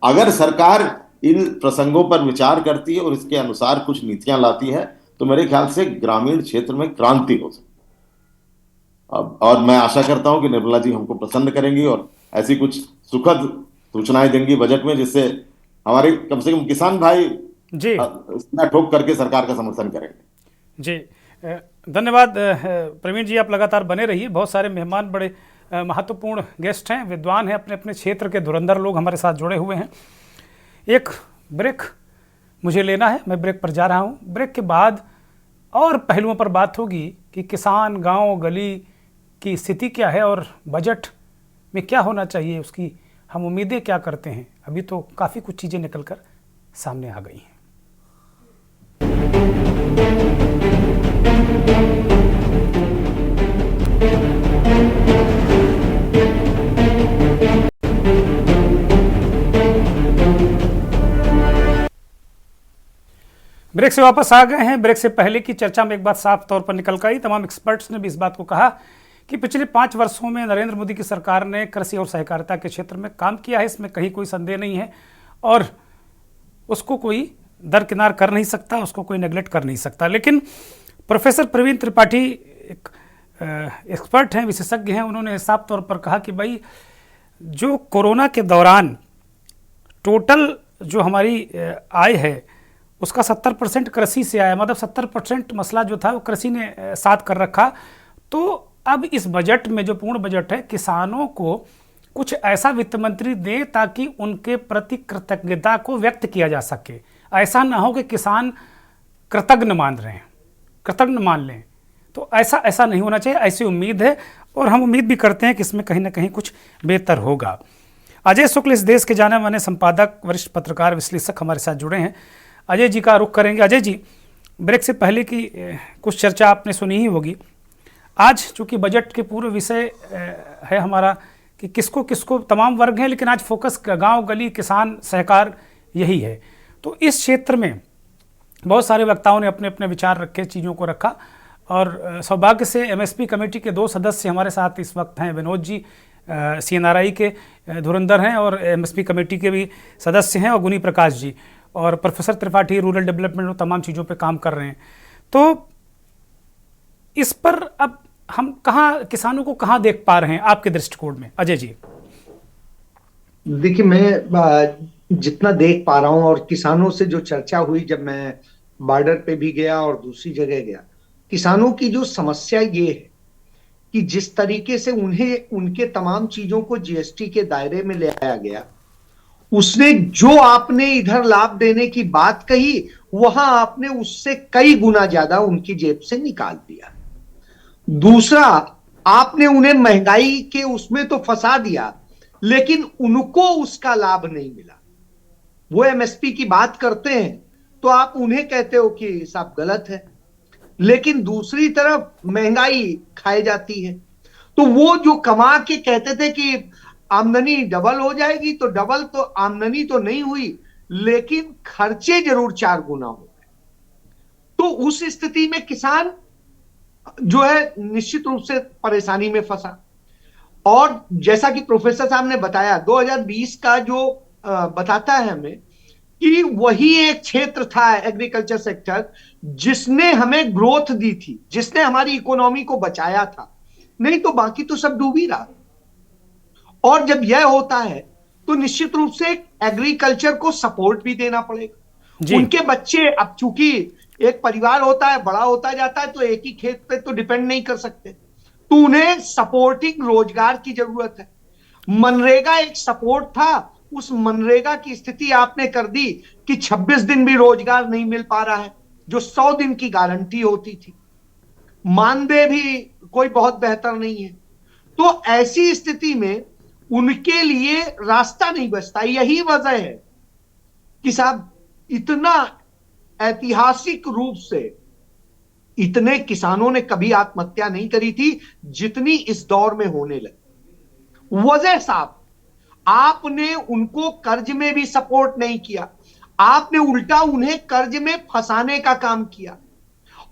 अगर सरकार इन प्रसंगों पर विचार करती है और इसके अनुसार कुछ नीतियां लाती है तो मेरे ख्याल से ग्रामीण क्षेत्र में क्रांति हो सकती है। और मैं आशा करता हूं कि निर्मला जी हमको प्रसन्न करेंगी और ऐसी कुछ सुखद सूचनाएं देंगी बजट में, जिससे हमारे कम से कम किसान भाई जी इतना ठोक करके सरकार का समर्थन करेंगे। जी धन्यवाद प्रवीण जी, आप लगातार बने रहिए। बहुत सारे मेहमान, बड़े महत्वपूर्ण गेस्ट हैं, विद्वान हैं, अपने अपने क्षेत्र के धुरंधर लोग हमारे साथ जुड़े हुए हैं। एक ब्रेक मुझे लेना है, मैं ब्रेक पर जा रहा हूँ। ब्रेक के बाद और पहलुओं पर बात होगी कि किसान, गांव गली की स्थिति क्या है और बजट में क्या होना चाहिए, उसकी हम उम्मीदें क्या करते हैं। अभी तो काफ़ी कुछ चीज़ें निकल कर सामने आ गई हैं। ब्रेक से वापस आ गए हैं। ब्रेक से पहले की चर्चा में एक बात साफ तौर पर निकल कर आई। तमाम एक्सपर्ट्स ने भी इस बात को कहा कि पिछले 5 वर्षों में नरेंद्र मोदी की सरकार ने कृषि और सहकारिता के क्षेत्र में काम किया है, इसमें कहीं कोई संदेह नहीं है और उसको कोई दरकिनार कर नहीं सकता, उसको कोई नेगलेक्ट कर नहीं सकता। लेकिन प्रोफेसर प्रवीण त्रिपाठी एक एक्सपर्ट हैं, विशेषज्ञ हैं, उन्होंने साफ तौर पर कहा कि भाई जो कोरोना के दौरान टोटल जो हमारी आय है उसका 70% कृषि से आया, मतलब 70% मसला जो था वो कृषि ने साथ कर रखा। तो अब इस बजट में जो पूर्ण बजट है, किसानों को कुछ ऐसा वित्त मंत्री दे ताकि उनके प्रति कृतज्ञता को व्यक्त किया जा सके। ऐसा ना हो कि किसान कृतज्ञ मान लें। तो ऐसा नहीं होना चाहिए, ऐसी उम्मीद है और हम उम्मीद भी करते हैं कि इसमें कहीं ना कहीं कुछ बेहतर होगा। अजय शुक्ल इस देश के जाने माने संपादक, वरिष्ठ पत्रकार, विश्लेषक हमारे साथ जुड़े हैं। अजय जी का रुख करेंगे। अजय जी, ब्रेक से पहले की कुछ चर्चा आपने सुनी ही होगी। आज चूंकि बजट के पूर्व विषय है हमारा कि किसको किसको, तमाम वर्ग हैं, लेकिन आज फोकस गांव गली किसान सहकार यही है। तो इस क्षेत्र में बहुत सारे वक्ताओं ने अपने अपने विचार रखे, चीज़ों को रखा, और सौभाग्य से एमएसपी कमेटी के 2 सदस्य हमारे साथ इस वक्त हैं। विनोद जी सीएनआरआई के धुरंधर हैं और एमएसपी कमेटी के भी सदस्य हैं, और गुनी प्रकाश जी, और प्रोफेसर त्रिपाठी रूरल डेवलपमेंट और तमाम चीज़ों पे काम कर रहे हैं। तो इस पर अब हम कहाँ, किसानों को कहाँ देख पा रहे हैं आपके दृष्टिकोण में, अजय जी? देखिए, मैं जितना देख पा रहा हूं और किसानों से जो चर्चा हुई, जब मैं बॉर्डर पे भी गया और दूसरी जगह गया, किसानों की जो समस्या ये है कि जिस तरीके से उन्हें उनके तमाम चीजों को जीएसटी के दायरे में ले आया गया, उसने जो आपने इधर लाभ देने की बात कही, वहां आपने उससे कई गुना ज्यादा उनकी जेब से निकाल दिया। दूसरा, आपने उन्हें महंगाई के उसमें तो फंसा दिया, लेकिन उनको उसका लाभ नहीं मिला। वो एमएसपी की बात करते हैं तो आप उन्हें कहते हो कि साहब गलत है, लेकिन दूसरी तरफ महंगाई खाई जाती है। तो वो जो कमा के कहते थे कि आमदनी डबल हो जाएगी, तो डबल तो आमदनी तो नहीं हुई, लेकिन खर्चे जरूर 4 गुना हो गए। तो उस स्थिति में किसान जो है निश्चित रूप से परेशानी में फंसा। और जैसा कि प्रोफेसर साहब ने बताया, 2020 का जो बताता है हमें कि वही एक क्षेत्र था, एग्रीकल्चर सेक्टर, जिसने हमें ग्रोथ दी थी, जिसने हमारी इकोनॉमी को बचाया था। नहीं तो बाकी तो सब डूब ही रहा। और जब यह होता है तो निश्चित रूप से एग्रीकल्चर को सपोर्ट भी देना पड़ेगा। उनके बच्चे, अब चूंकि एक परिवार होता है, बड़ा होता जाता है, तो एक ही खेत पे तो डिपेंड नहीं कर सकते, तो उन्हें सपोर्टिंग रोजगार की जरूरत है। मनरेगा एक सपोर्ट था, उस मनरेगा की स्थिति आपने कर दी कि 26 दिन भी रोजगार नहीं मिल पा रहा है, जो 100 दिन की गारंटी होती थी। मानदेय भी कोई बहुत बेहतर नहीं है। तो ऐसी स्थिति में उनके लिए रास्ता नहीं बचता। यही वजह है कि साहब इतना ऐतिहासिक रूप से इतने किसानों ने कभी आत्महत्या नहीं करी थी जितनी इस दौर में होने लगी। वजह साहब, आपने उनको कर्ज में भी सपोर्ट नहीं किया, आपने उल्टा उन्हें कर्ज में फंसाने का काम किया।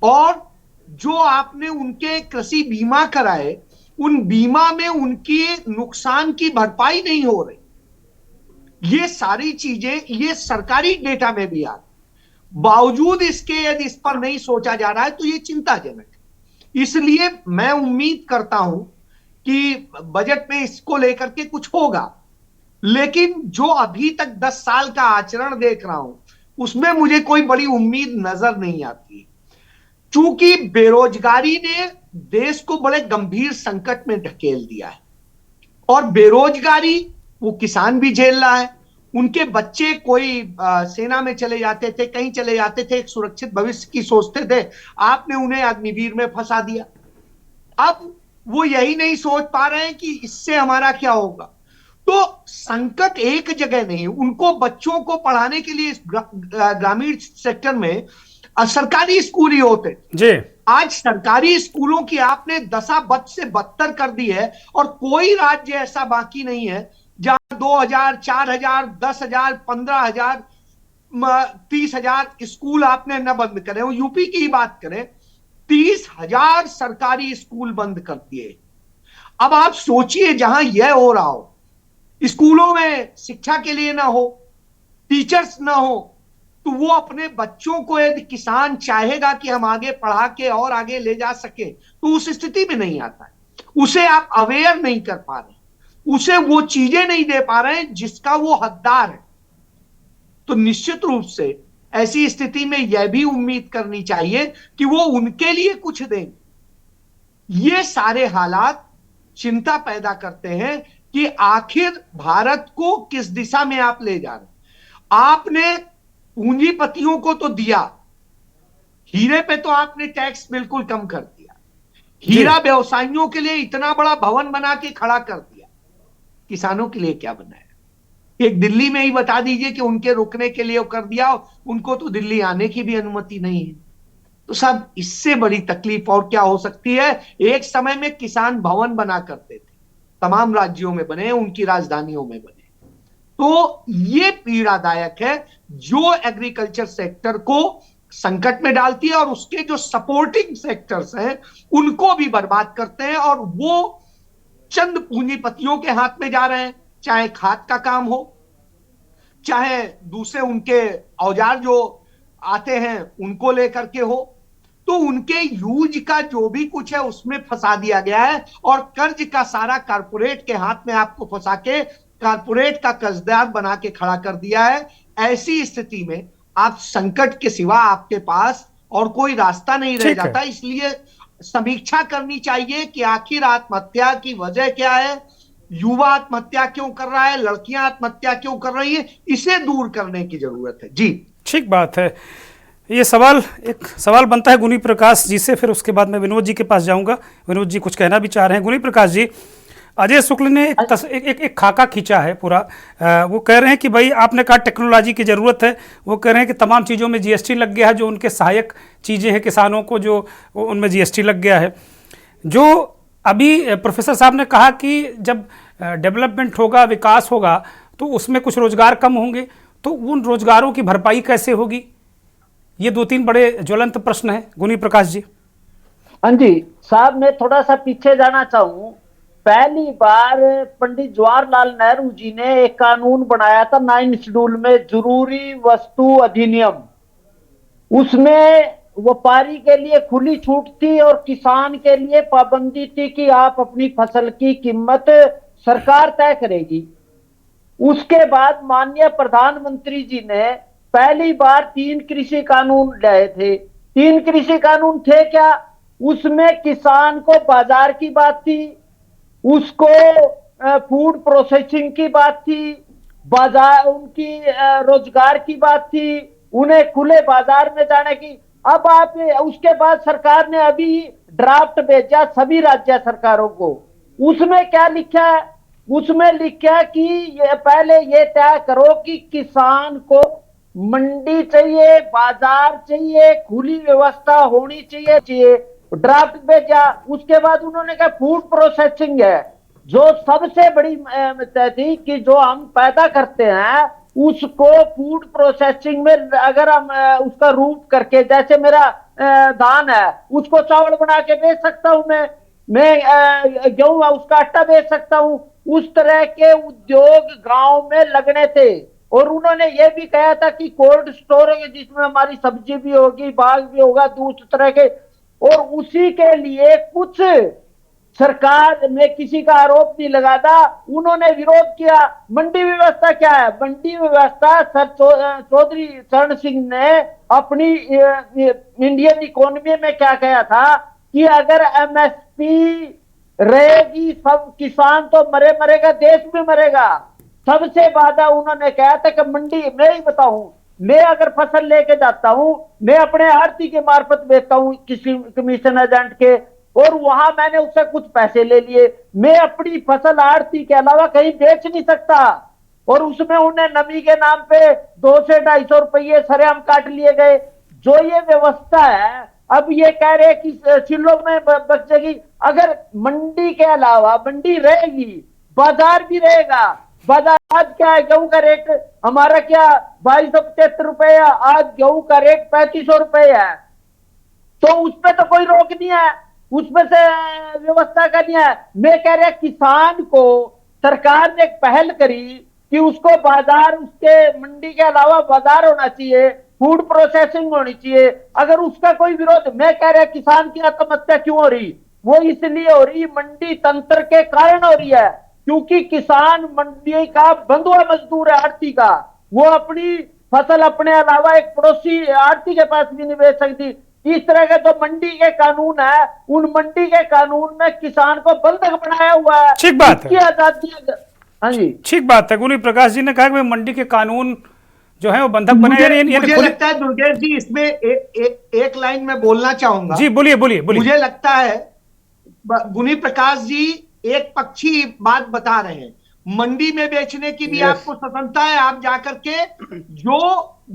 और जो आपने उनके कृषि बीमा कराए, उन बीमा में उनकी नुकसान की भरपाई नहीं हो रही। ये सारी चीजें ये सरकारी डेटा में भी आ, बावजूद इसके यदि इस पर नहीं सोचा जा रहा है तो ये चिंताजनक है। इसलिए मैं उम्मीद करता हूं कि बजट में इसको लेकर के कुछ होगा, लेकिन जो अभी तक 10 साल का आचरण देख रहा हूं उसमें मुझे कोई बड़ी उम्मीद नजर नहीं आती। चूंकि बेरोजगारी ने देश को बड़े गंभीर संकट में ढकेल दिया है, और बेरोजगारी वो किसान भी झेल रहा है, उनके बच्चे कोई सेना में चले जाते थे, कहीं चले जाते थे, एक सुरक्षित भविष्य की सोचते थे, आपने उन्हें अग्निवीर में फंसा दिया। अब वो यही नहीं सोच पा रहे हैं कि इससे हमारा क्या होगा। तो संकट एक जगह नहीं, उनको बच्चों को पढ़ाने के लिए ग्रामीण सेक्टर में सरकारी स्कूल ही होते जी। आज सरकारी स्कूलों की आपने दशा बद से बदतर कर दी है, और कोई राज्य ऐसा बाकी नहीं है जहां 2000, 4000, 10,000, 15,000, 30,000 स्कूल आपने न बंद करे हो। यूपी की ही बात करें, 30,000 सरकारी स्कूल बंद कर दिए। अब आप सोचिए, जहां यह हो रहा हो, स्कूलों में शिक्षा के लिए ना हो, टीचर्स ना हो, तो वो अपने बच्चों को यदि किसान चाहेगा कि हम आगे पढ़ा के और आगे ले जा सके, तो उस स्थिति में नहीं आता है। उसे आप अवेयर नहीं कर पा रहे, उसे वो चीजें नहीं दे पा रहे हैं जिसका वो हकदार है। तो निश्चित रूप से ऐसी स्थिति में यह भी उम्मीद करनी चाहिए कि वो उनके लिए कुछ देंगे। ये सारे हालात चिंता पैदा करते हैं कि आखिर भारत को किस दिशा में आप ले जा रहे हैं। आपने पूंजीपतियों को तो दिया, हीरे पे तो आपने टैक्स बिल्कुल कम कर दिया, हीरा व्यवसायियों के लिए इतना बड़ा भवन बना के खड़ा कर दिया, किसानों के लिए क्या बनाया? एक दिल्ली में ही बता दीजिए कि उनके रुकने के लिए कर दिया, उनको तो दिल्ली आने की भी अनुमति नहीं है। तो साहब, इससे बड़ी तकलीफ और क्या हो सकती है? एक समय में किसान भवन बना करते थे, तमाम राज्यों में बने, उनकी राजधानियों में बने। तो ये पीड़ादायक है जो एग्रीकल्चर सेक्टर को संकट में डालती है और उसके जो सपोर्टिंग सेक्टर्स हैं उनको भी बर्बाद करते हैं, और वो चंद पूंजीपतियों के हाथ में जा रहे हैं, चाहे खाद का काम हो, चाहे दूसरे उनके औजार जो आते हैं उनको लेकर के हो। तो उनके यूज का जो भी कुछ है उसमें फंसा दिया गया है, और कर्ज का सारा कारपोरेट के हाथ में आपको फंसा के कारपोरेट का कर्जदार बना के खड़ा कर दिया है। ऐसी स्थिति में आप संकट के सिवा आपके पास और कोई रास्ता नहीं रह जाता। इसलिए समीक्षा करनी चाहिए कि आखिर आत्महत्या की वजह क्या है, युवा आत्महत्या क्यों कर रहा है, लड़कियां आत्महत्या क्यों कर रही है, इसे दूर करने की जरूरत है। जी ठीक बात है। ये एक सवाल बनता है गुनी प्रकाश जी से, फिर उसके बाद मैं विनोद जी के पास जाऊंगा। विनोद जी कुछ कहना भी चाह रहे हैं। गुनी प्रकाश जी, अजय शुक्ल ने एक खाका खींचा है पूरा। वो कह रहे हैं कि भाई आपने कहा टेक्नोलॉजी की ज़रूरत है, वो कह रहे हैं कि तमाम चीज़ों में जीएसटी लग गया है, जो उनके सहायक चीज़ें हैं किसानों को जो उनमें जीएसटी लग गया है। जो अभी प्रोफेसर साहब ने कहा कि जब डेवलपमेंट होगा, विकास होगा, तो उसमें कुछ रोजगार कम होंगे, तो उन रोजगारों की भरपाई कैसे होगी? ये 2-3 बड़े ज्वलंत प्रश्न हैं गुनी प्रकाश जी। हाँ जी साहब, मैं थोड़ा सा पीछे जाना चाहूँ। पहली बार पंडित जवाहरलाल नेहरू जी ने एक कानून बनाया था 9 शेड्यूल में, जरूरी वस्तु अधिनियम। उसमें व्यापारी के लिए खुली छूट थी और किसान के लिए पाबंदी थी कि आप अपनी फसल की कीमत सरकार तय करेगी। उसके बाद माननीय प्रधानमंत्री जी ने पहली बार 3 कृषि कानून लाए थे। 3 कृषि कानून थे क्या? उसमें किसान को बाजार की बात थी, उसको फूड प्रोसेसिंग की बात थी, बाजार उनकी रोजगार की बात थी, उन्हें खुले बाजार में जाने की। अब आप उसके बाद सरकार ने अभी ड्राफ्ट भेजा सभी राज्य सरकारों को। उसमें क्या लिखा है? उसमें लिखा है कि पहले ये तय करो कि किसान को मंडी चाहिए, बाजार चाहिए, खुली व्यवस्था होनी चाहिए। ड्राफ्ट भेजा। उसके बाद उन्होंने कहा फूड प्रोसेसिंग है, जो सबसे बड़ी थी कि जो हम पैदा करते हैं उसको फूड प्रोसेसिंग में अगर हम उसका रूप करके, जैसे मेरा धान है उसको चावल बना के बेच सकता हूं, मैं गेहूं उसका आटा बेच सकता हूं। उस तरह के उद्योग गांव में लगने थे। और उन्होंने ये भी कहा था कि कोल्ड स्टोर है जिसमें हमारी सब्जी भी होगी, बाग भी होगा, दूसरे तरह के। और उसी के लिए कुछ सरकार में किसी का आरोप नहीं लगाता, उन्होंने विरोध किया। मंडी व्यवस्था क्या है? मंडी व्यवस्था सर चौधरी चरण सिंह ने अपनी इंडियन इकोनॉमी में क्या कहा था कि अगर एमएसपी रहेगी सब किसान तो मरेगा, देश भी मरेगा। सबसे ज्यादा उन्होंने कहा था कि मंडी, मैं ही बताऊं, मैं अगर फसल लेके जाता हूं, मैं अपने आढ़ती के मार्फत बेचता हूं किसी कमीशन एजेंट के, और वहां मैंने उससे कुछ पैसे ले लिए, मैं अपनी फसल आढ़ती के अलावा कहीं बेच नहीं सकता। और उसमें उन्हें नमी के नाम पे 200 से 250 रुपये सरेआम काट लिए गए। जो ये व्यवस्था है, अब ये कह रहे कि सिलों में बचेगी। अगर मंडी के अलावा मंडी रहेगी, बाजार भी रहेगा। बाजार आज क्या है? गेहूं का रेट हमारा क्या 2275 रुपए, आज गेहूं का रेट 3500 रुपए है। तो उसपे तो कोई रोक नहीं है, उसमें से व्यवस्था करनी है। मैं कह रहा किसान को सरकार ने एक पहल करी कि उसको बाजार, उसके मंडी के अलावा बाजार होना चाहिए, फूड प्रोसेसिंग होनी चाहिए। अगर उसका कोई विरोध, मैं कह रहा किसान की आत्महत्या क्यों हो रही? वो इसलिए हो रही मंडी तंत्र के कारण हो रही है, क्योंकि किसान मंडी का बंधुआ मजदूर है आढ़ती का। वो अपनी फसल अपने अलावा एक पड़ोसी आढ़ती के पास भी नहीं बेच सकती। इस तरह के जो मंडी के कानून है, उन मंडी के कानून में किसान को बंधक बनाया हुआ है। ठीक बात है, आजादी। हाँ जी ठीक बात है। गुनी प्रकाश जी ने कहा कि मंडी के कानून जो है वो बंधक बनाए। मुझे लगता है दुर्गेश जी, इसमें एक लाइन में बोलना चाहूंगा। जी बोलिए बोलिए बोलिए। मुझे लगता है गुनी प्रकाश जी एक पक्षी बात बता रहे हैं। मंडी में बेचने की भी Yes. आपको स्वतंत्रता है, आप जाकर के जो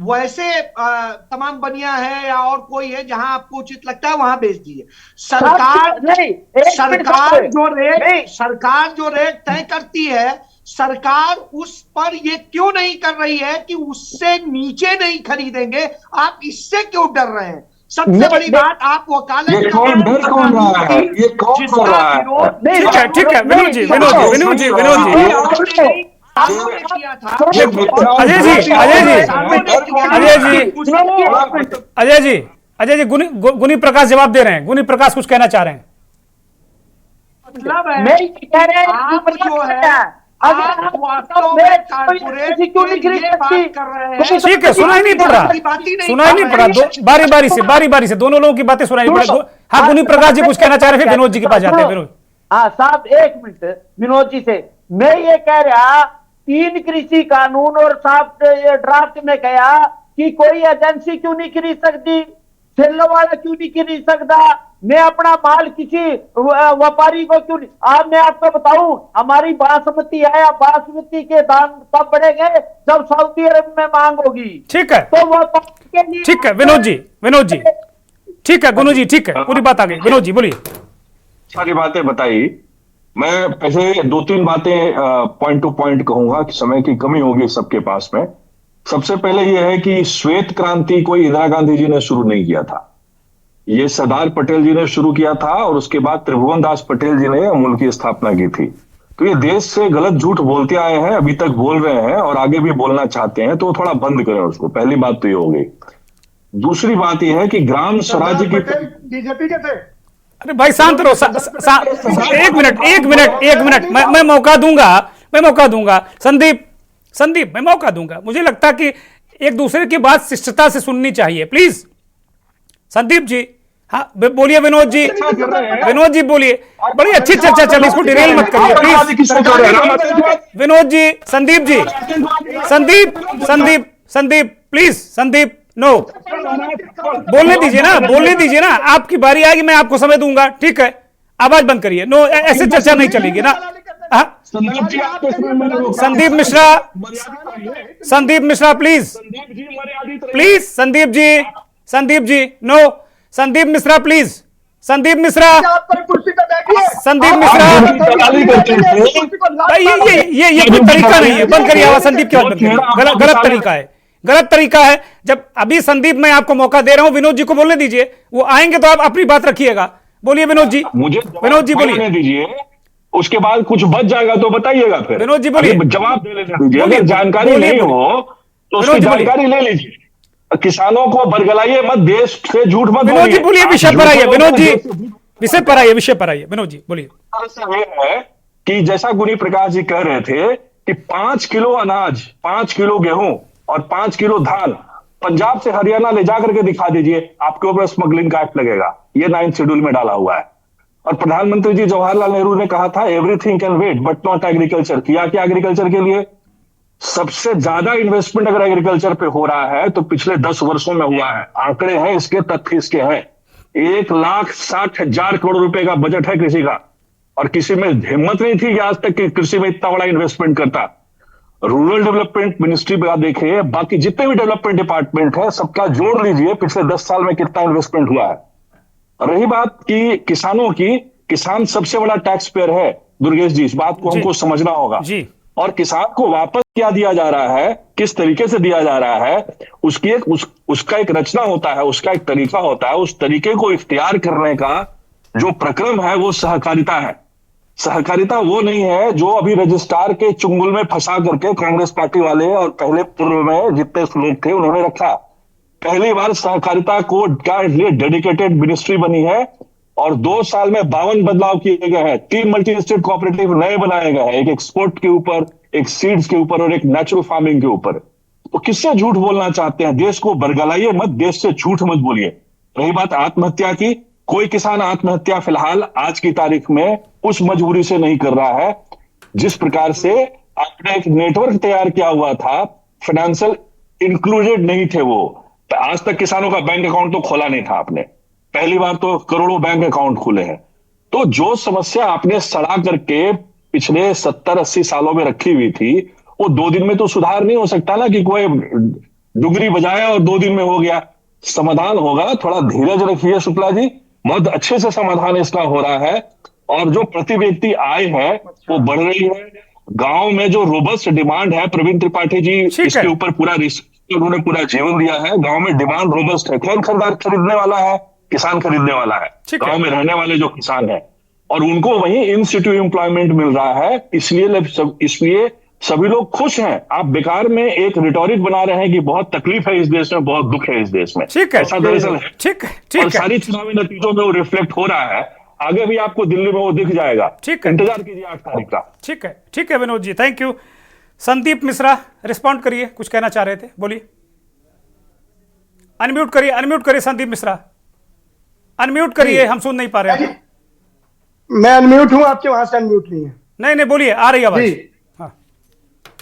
वैसे तमाम बनिया है या और कोई है जहां आपको उचित लगता है वहां बेच दीजिए। सरकार नहीं, एक मिनट सरकार साहब। जो रेट नहीं। सरकार जो रेट तय करती है, सरकार उस पर ये क्यों नहीं कर रही है कि उससे नीचे नहीं खरीदेंगे? आप इससे क्यों डर रहे हैं? सबसे बड़ी बात, आप वकालत ये कौन डर कौन रहा है? ये कौन कर रहा है? ठीक है विनोद जी, विनोद जी, विनोद जी, विनोद जी, अजय जी, अजय जी, गुनी प्रकाश जवाब दे रहे हैं। गुनी प्रकाश कुछ कहना चाह रहे हैं। मतलब है मैं कह रहे हैं आप जो है अगर आप वास्तव में कारपोरेट क्यों नहीं खरीद सकती? ठीक है, सुनाई नहीं पड़ रहा, सुनाई नहीं पड़ रहा। बारी बारी से दोनों लोगों की बातें सुनाई नहीं पड़ रही। हाँ, गुनी प्रकाश जी कुछ कहना चाह रहे हैं, फिर विनोद जी के पास जाते हैं। विनोद, हाँ साहब, एक मिनट विनोद जी से मैं ये कह रहा, 3 कृषि कानून और साहब ड्राफ्ट में कहा कि कोई एजेंसी क्यों नहीं खरीद सकती, ठेलों वाला क्यों नहीं खरीद सकता, मैं अपना माल किसी व्यापारी को क्यों नहीं। अब मैं आपको बताऊं, हमारी बासमती है, बासमती के दाम तब बढ़ेंगे जब सऊदी अरब में मांग होगी। ठीक है, तो व्यापारी के लिए, ठीक है विनोद जी, ठीक है गुनु जी, ठीक है, पूरी बात आ गई। विनोद जी बोलिए। सारी बातें बताई। मैं पहले 2-3 बातें पॉइंट टू पॉइंट कहूंगा कि समय की कमी होगी सबके पास में। सबसे पहले यह है कि श्वेत क्रांति कोई इंदिरा गांधी जी ने शुरू नहीं किया था, ये सरदार पटेल जी ने शुरू किया था और उसके बाद त्रिभुवन दास पटेल जी ने अमूल की स्थापना की थी। तो ये देश से गलत झूठ बोलते आए हैं, अभी तक बोल रहे हैं और आगे भी बोलना चाहते हैं, तो थोड़ा बंद करें उसको। पहली बात तो ये हो गई। दूसरी बात यह है कि ग्राम स्वराज्य की बीजेपी के थे। अरे भाई शांत रहो, एक मिनट, मैं मौका दूंगा संदीप, मैं मौका दूंगा। मुझे लगता है कि एक दूसरे की बात शिष्टता से सुननी चाहिए, प्लीज। संदीप जी, हाँ बोलिए। विनोद जी बोलिए। बड़ी अच्छी चर्चा चल रही, इसको डिरेल मत करिए please. Vinod ji, Sandeep please, Sandeep no, बोलने दीजिए ना, आपकी बारी आएगी, मैं आपको समय दूंगा, ठीक है। आवाज बंद करिए। नो, ऐसे चर्चा नहीं चलेगी ना। Sandeep Mishra please, Sandeep ji no, Sandeep Mishra please, Sandeep Mishra भाई, ये कोई तरीका नहीं है। बंद करिए आवाज, संदीप की आवाज बंद करिए। गलत तरीका है। जब अभी संदीप, मैं आपको मौका दे रहा हूं, विनोद जी को बोलने दीजिए, वो आएंगे तो आप अपनी बात रखिएगा। बोलिए विनोद जी। मुझे विनोद जी बोलिए। दीजिए, उसके बाद कुछ बच जाएगा तो बताइएगा। फिर विनोद जी बोलिए, जवाब दे लेने दीजिए। अगर जानकारी नहीं हो तो उसकी जानकारी ले लीजिए। किसानों को बरगलाइए मत, देश से झूठ मत। विनोद जी बोलिए, विषय पर आइए। विनोद जी विषय पर आइए। विनोद जी बोलिए। है कि जैसा गुनी प्रकाश जी कह रहे थे कि 5 किलो अनाज, 5 किलो गेहूं और 5 किलो धान पंजाब से हरियाणा ले जाकर के दिखा दीजिए, आपके ऊपर स्मगलिंग का एक्ट लगेगा। ये 9th शेड्यूल में डाला हुआ है। और प्रधानमंत्री जी जवाहरलाल नेहरू ने कहा था everything can wait but not agriculture. किया क्या एग्रीकल्चर के लिए? सबसे ज्यादा इन्वेस्टमेंट अगर एग्रीकल्चर पे हो रहा है तो पिछले 10 वर्षों में हुआ है। आंकड़े हैं इसके, तथ्य इसके हैं। 1,60,000 करोड़ रुपए का बजट है कृषि का, और किसी में हिम्मत नहीं थी कि आज तक कि कृषि में इतना बड़ा इन्वेस्टमेंट करता। रूरल डेवलपमेंट मिनिस्ट्री पे देखिए, बाकी जितने भी डेवलपमेंट डिपार्टमेंट है सबका जोड़ लीजिए, पिछले 10 साल में कितना इन्वेस्टमेंट हुआ है। रही बात की किसानों की, किसान सबसे बड़ा टैक्स पेयर है दुर्गेश जी, इस बात को हमको समझना होगा जी। और किसान को वापस क्या दिया जा रहा है, किस तरीके से दिया जा रहा है, उसकी उसका एक रचना होता है, उसका एक तरीका होता है। उस तरीके को इख्तियार करने का जो प्रक्रम है वो सहकारिता है। सहकारिता वो नहीं है जो अभी रजिस्ट्रार के चुंगल में फंसा करके कांग्रेस पार्टी वाले और पहले पूर्व में जितने लोग थे उन्होंने रखा। पहली बार सहकारिता को का लिए डेडिकेटेड मिनिस्ट्री बनी है और 2 साल में 52 बदलाव किए गए हैं। 3 मल्टी स्टेट कोऑपरेटिव नए बनाए गए हैं, एक एक्सपोर्ट के ऊपर, एक सीड्स के ऊपर और एक नेचुरल फार्मिंग के ऊपर। तो किससे झूठ बोलना चाहते हैं? देश को बरगलाइए मत, देश से झूठ मत बोलिए। रही बात आत्महत्या की, कोई किसान आत्महत्या फिलहाल आज की तारीख में उस मजबूरी से नहीं कर रहा है जिस प्रकार से आपने एक नेटवर्क तैयार किया हुआ था, फाइनेंशियल इंक्लूडेड नहीं थे वो। आज तक किसानों का बैंक अकाउंट तो खोला नहीं था आपने, पहली बार तो करोड़ों बैंक अकाउंट खुले हैं। तो जो समस्या आपने सड़ा करके पिछले 70-80 सालों में रखी हुई थी, वो 2 दिन में तो सुधार नहीं हो सकता ना कि कोई डुगरी बजाया और 2 दिन में हो गया। समाधान होगा, थोड़ा धीरज रखिए शुक्ला जी, बहुत अच्छे से समाधान इसका हो रहा है। और जो प्रति व्यक्ति आय है वो बढ़ रही है। गांव में जो रोबस्ट डिमांड है, प्रवीण त्रिपाठी जी इसके ऊपर पूरा रिसर्च, उन्होंने पूरा जीवन दिया है। गांव में डिमांड रोबस्ट है। कौन खरीदने वाला है? किसान खरीदने वाला है, गांव में रहने वाले जो किसान है, और उनको वहीं इन सिटू एम्प्लॉयमेंट मिल रहा है। इसलिए सभी लोग खुश हैं। आप बेकार में एक रिटोरिक बना रहे हैं कि बहुत तकलीफ है इस देश में, बहुत दुख है इस देश में। ऐसा दरअसल है। ठीक और सारी चुनावी नतीजों में वो रिफ्लेक्ट हो रहा है। आगे भी आपको दिल्ली में वो दिख जाएगा। ठीक है, इंतजार कीजिए 8 तारीख का। ठीक है Vinod ji, thank you. Sandeep Mishra respond करिए, कुछ कहना चाह रहे थे, बोलिए। अनम्यूट करिए संदीप मिश्रा, अनम्यूट करिए, हम सुन नहीं पा रहे हैं। मैं अनम्यूट हूं, आपके वहां से अनम्यूट नहीं है। नहीं बोलिए, आ रही आवाज। हाँ।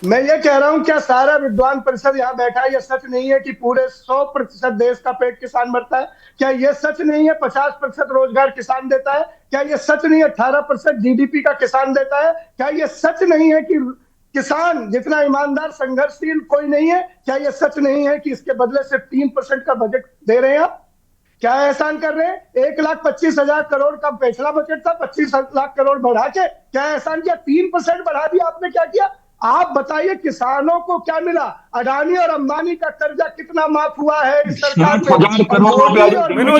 मैं ये कह रहा हूं, क्या सारा विद्वान परिषद यहाँ बैठा है? ये सच नहीं है कि पूरे 100% देश का पेट किसान भरता है? क्या ये सच नहीं है 50% रोजगार किसान देता है? क्या ये सच नहीं है 18% जीडीपी का किसान देता है? क्या ये सच नहीं है कि किसान जितना ईमानदार संघर्षशील कोई नहीं है? क्या ये सच नहीं है कि इसके बदले सिर्फ 3% का बजट दे रहे हैं आप? क्या एहसान कर रहे हैं? 1,25,000 करोड़ का पिछला बजट था, 25 लाख करोड़ बढ़ा के क्या एहसान किया? 3% बढ़ा दिया आपने, क्या किया? आप बताइए किसानों को क्या मिला? अडानी और अंबानी का कर्जा कितना माफ हुआ है इस सरकार में? विनोद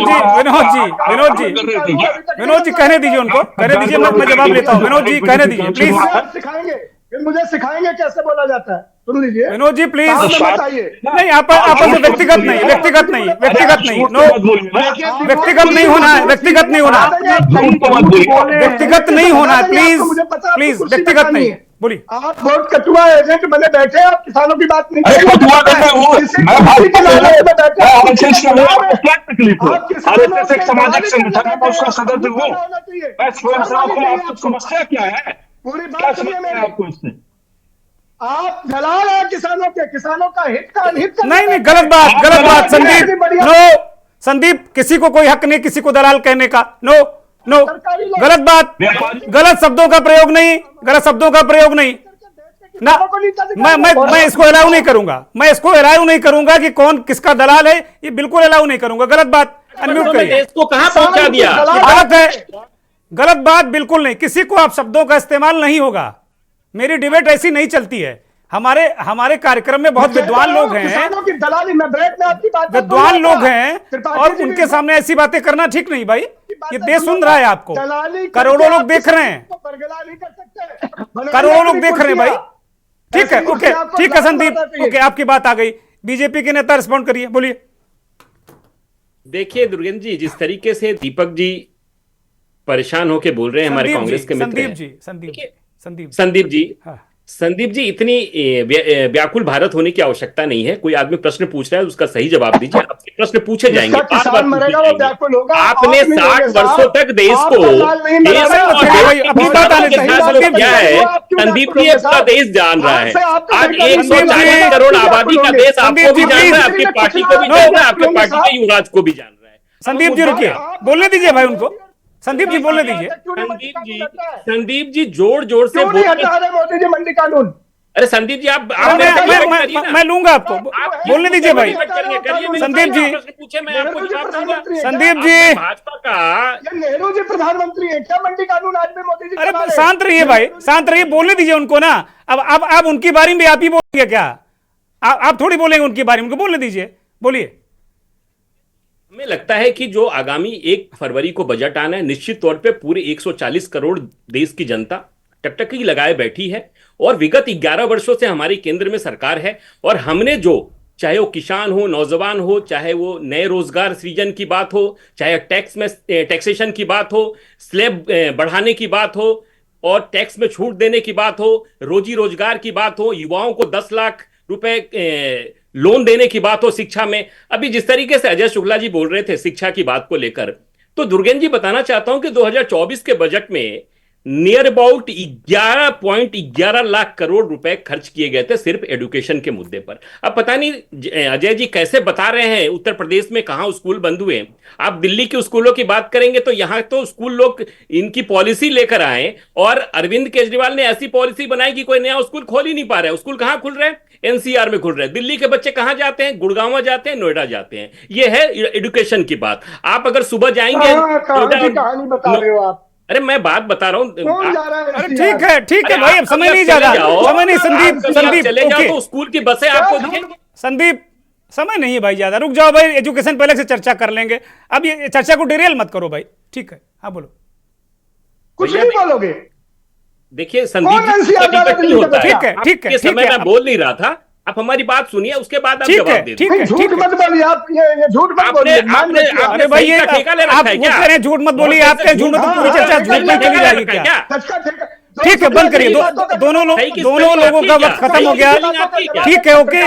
जी कहने दीजिए उनको, कहने दीजिए, मैं जवाब लेता हूँ। विनोद जी कहने दीजिए प्लीज। सिखाएंगे, फिर मुझे सिखाएंगे कैसे बोला जाता है। सुन लीजिए विनोद जी प्लीज। बताइए। नहीं, आपस में व्यक्तिगत नहीं, नो, व्यक्तिगत नहीं होना है, व्यक्तिगत नहीं होना है, प्लीज व्यक्तिगत नहीं। बोलिए। आप बहुत कटुआ एजेंट बने बैठे, आप किसानों की बात नहीं समस्या क्या है? पूरी बात सुनिए मेरी। आप दलाल हैं किसानों के, किसानों का हित का अनहित। नहीं, गलत बात संदीप। नो संदीप, किसी को कोई हक नहीं किसी को दलाल कहने का। नो, गलत बात, गलत शब्दों का प्रयोग नहीं ना। मैं इसको अलाउ नहीं करूंगा, कि कौन किसका दलाल है, ये बिल्कुल अलाउ नहीं करूंगा। गलत बात, अनम्यूट करिए। इसको कहां पहुंचा दिया? गलत है, गलत बात बिल्कुल नहीं। किसी को आप शब्दों का इस्तेमाल नहीं होगा। मेरी डिबेट ऐसी नहीं चलती है। हमारे कार्यक्रम में बहुत विद्वान लोग हैं, और उनके सामने ऐसी बातें करना ठीक नहीं भाई। ये देश सुन रहा है आपको, करोड़ों लोग देख रहे हैं, करोड़ों लोग देख रहे हैं भाई। ठीक है, ओके, ठीक है संदीप, ओके, आपकी बात आ गई। बीजेपी के नेता रिस्पॉन्ड करिए, बोलिए। देखिए दुर्गेंद्र जी, जिस तरीके से दीपक जी परेशान होके बोल रहे हैं, हमारे कांग्रेस के मित्र संदीप जी, संदीप जी, इतनी व्याकुल भारत होने की आवश्यकता नहीं है। कोई आदमी प्रश्न पूछ रहा है, उसका सही जवाब दीजिए। आपसे प्रश्न पूछे जाएंगे, आपने 60 वर्षों तक देश को क्या है, संदीप जी अपना देश जान रहा है। आज 140 करोड़ आबादी का देश आपको भी जान रहा है, आपकी पार्टी को भी जान रहा है, आपकी पार्टी के युवराज को भी जान रहा है। संदीप जी रुकिए, बोलने दीजिए भाई उनको। संदीप जी बोलने दीजिए। संदीप जी जोर जोर से मोदी जी मंडी कानून। अरे संदीप जी, आप मैं लूंगा आपको, बोलने दीजिए भाई। संदीप जी पूछे, मैं आपको जवाब दूंगा। संदीप जी, भाजपा का नेहरू जी प्रधानमंत्री है, क्या मंडी कानून आज भी मोदी जी? अरे शांत रहिए भाई, शांत रहिए, बोलने दीजिए उनको ना। अब उनकी बारी में आप ही बोलेंगे क्या? आप थोड़ी बोलेंगे उनकी बारी में, उनको बोलने दीजिए, बोलिए। हमें लगता है कि जो आगामी 1 फरवरी को बजट आना है, निश्चित तौर पे पूरे 140 करोड़ देश की जनता टकटकी लगाए बैठी है, और विगत 11 वर्षों से हमारी केंद्र में सरकार है। और हमने जो, चाहे वो किसान हो, नौजवान हो, चाहे वो नए रोजगार सृजन की बात हो, चाहे टैक्सेशन की बात हो, स्लैब बढ़ाने की बात हो, और टैक्स में छूट देने की बात हो, रोजी रोजगार की बात हो, युवाओं को 10 लाख रुपए लोन देने की बात हो, शिक्षा में, अभी जिस तरीके से अजय शुक्ला जी बोल रहे थे शिक्षा की बात को लेकर, तो दुर्गेंद्र जी बताना चाहता हूं कि 2024 के बजट में नियर अबाउट 11.11 लाख करोड़ रुपए खर्च किए गए थे सिर्फ एजुकेशन के मुद्दे पर। अब पता नहीं अजय जी कैसे बता रहे हैं उत्तर प्रदेश में कहां स्कूल बंद हुए। आप दिल्ली के स्कूलों की बात करेंगे तो यहां तो स्कूल लोग इनकी पॉलिसी लेकर आए और अरविंद केजरीवाल ने ऐसी पॉलिसी बनाई कि कोई नया स्कूल खोल ही नहीं पा रहे। स्कूल कहां खुल रहे हैं? एनसीआर में खुल रहे हैं। दिल्ली के बच्चे कहां जाते हैं? गुड़गांव जाते हैं, नोएडा जाते हैं। ये है एजुकेशन की बात। आप अगर सुबह जाएंगे कहानी बता रहे हो आप। अरे मैं बात बता रहा हूं। कौन जा रहा है? अरे ठीक है भाई, अब समय नहीं चले ज्यादा, जाओ, समय नहीं। संदीप चले जाओ ओके। तो स्कूल की बसें आपको दिखेंगी। संदीप समय नहीं है भाई ज्यादा, रुक जाओ भाई, एजुकेशन पहले से चर्चा कर लेंगे। अब ये चर्चा को डिरेल मत करो भाई, ठीक है? हाँ बोलो। कुछ नहीं बोलोगे? देखिए संदीप कौन जी, NCR डिबेट नहीं होता है। ठीक है, आपके समय मैं बोल नहीं रहा था। आप हमारी बात सुनिए, उसके बाद आप जवाब दे ठीक दीजिए। है, झूठ मत बोलिए आप, ये झूठ मत बोलिए। अरे भाई ये ठेका ले रखा आप है वो क्या? कह रहे हैं झूठ मत बोलिए, आप कह झूठ मत, तो पूरी चर्चा झूठ में चली जाएगी क्या? ठीक है, बंद करिए। दोनों लोगों का वक्त खत्म हो गया। ठीक है, okay.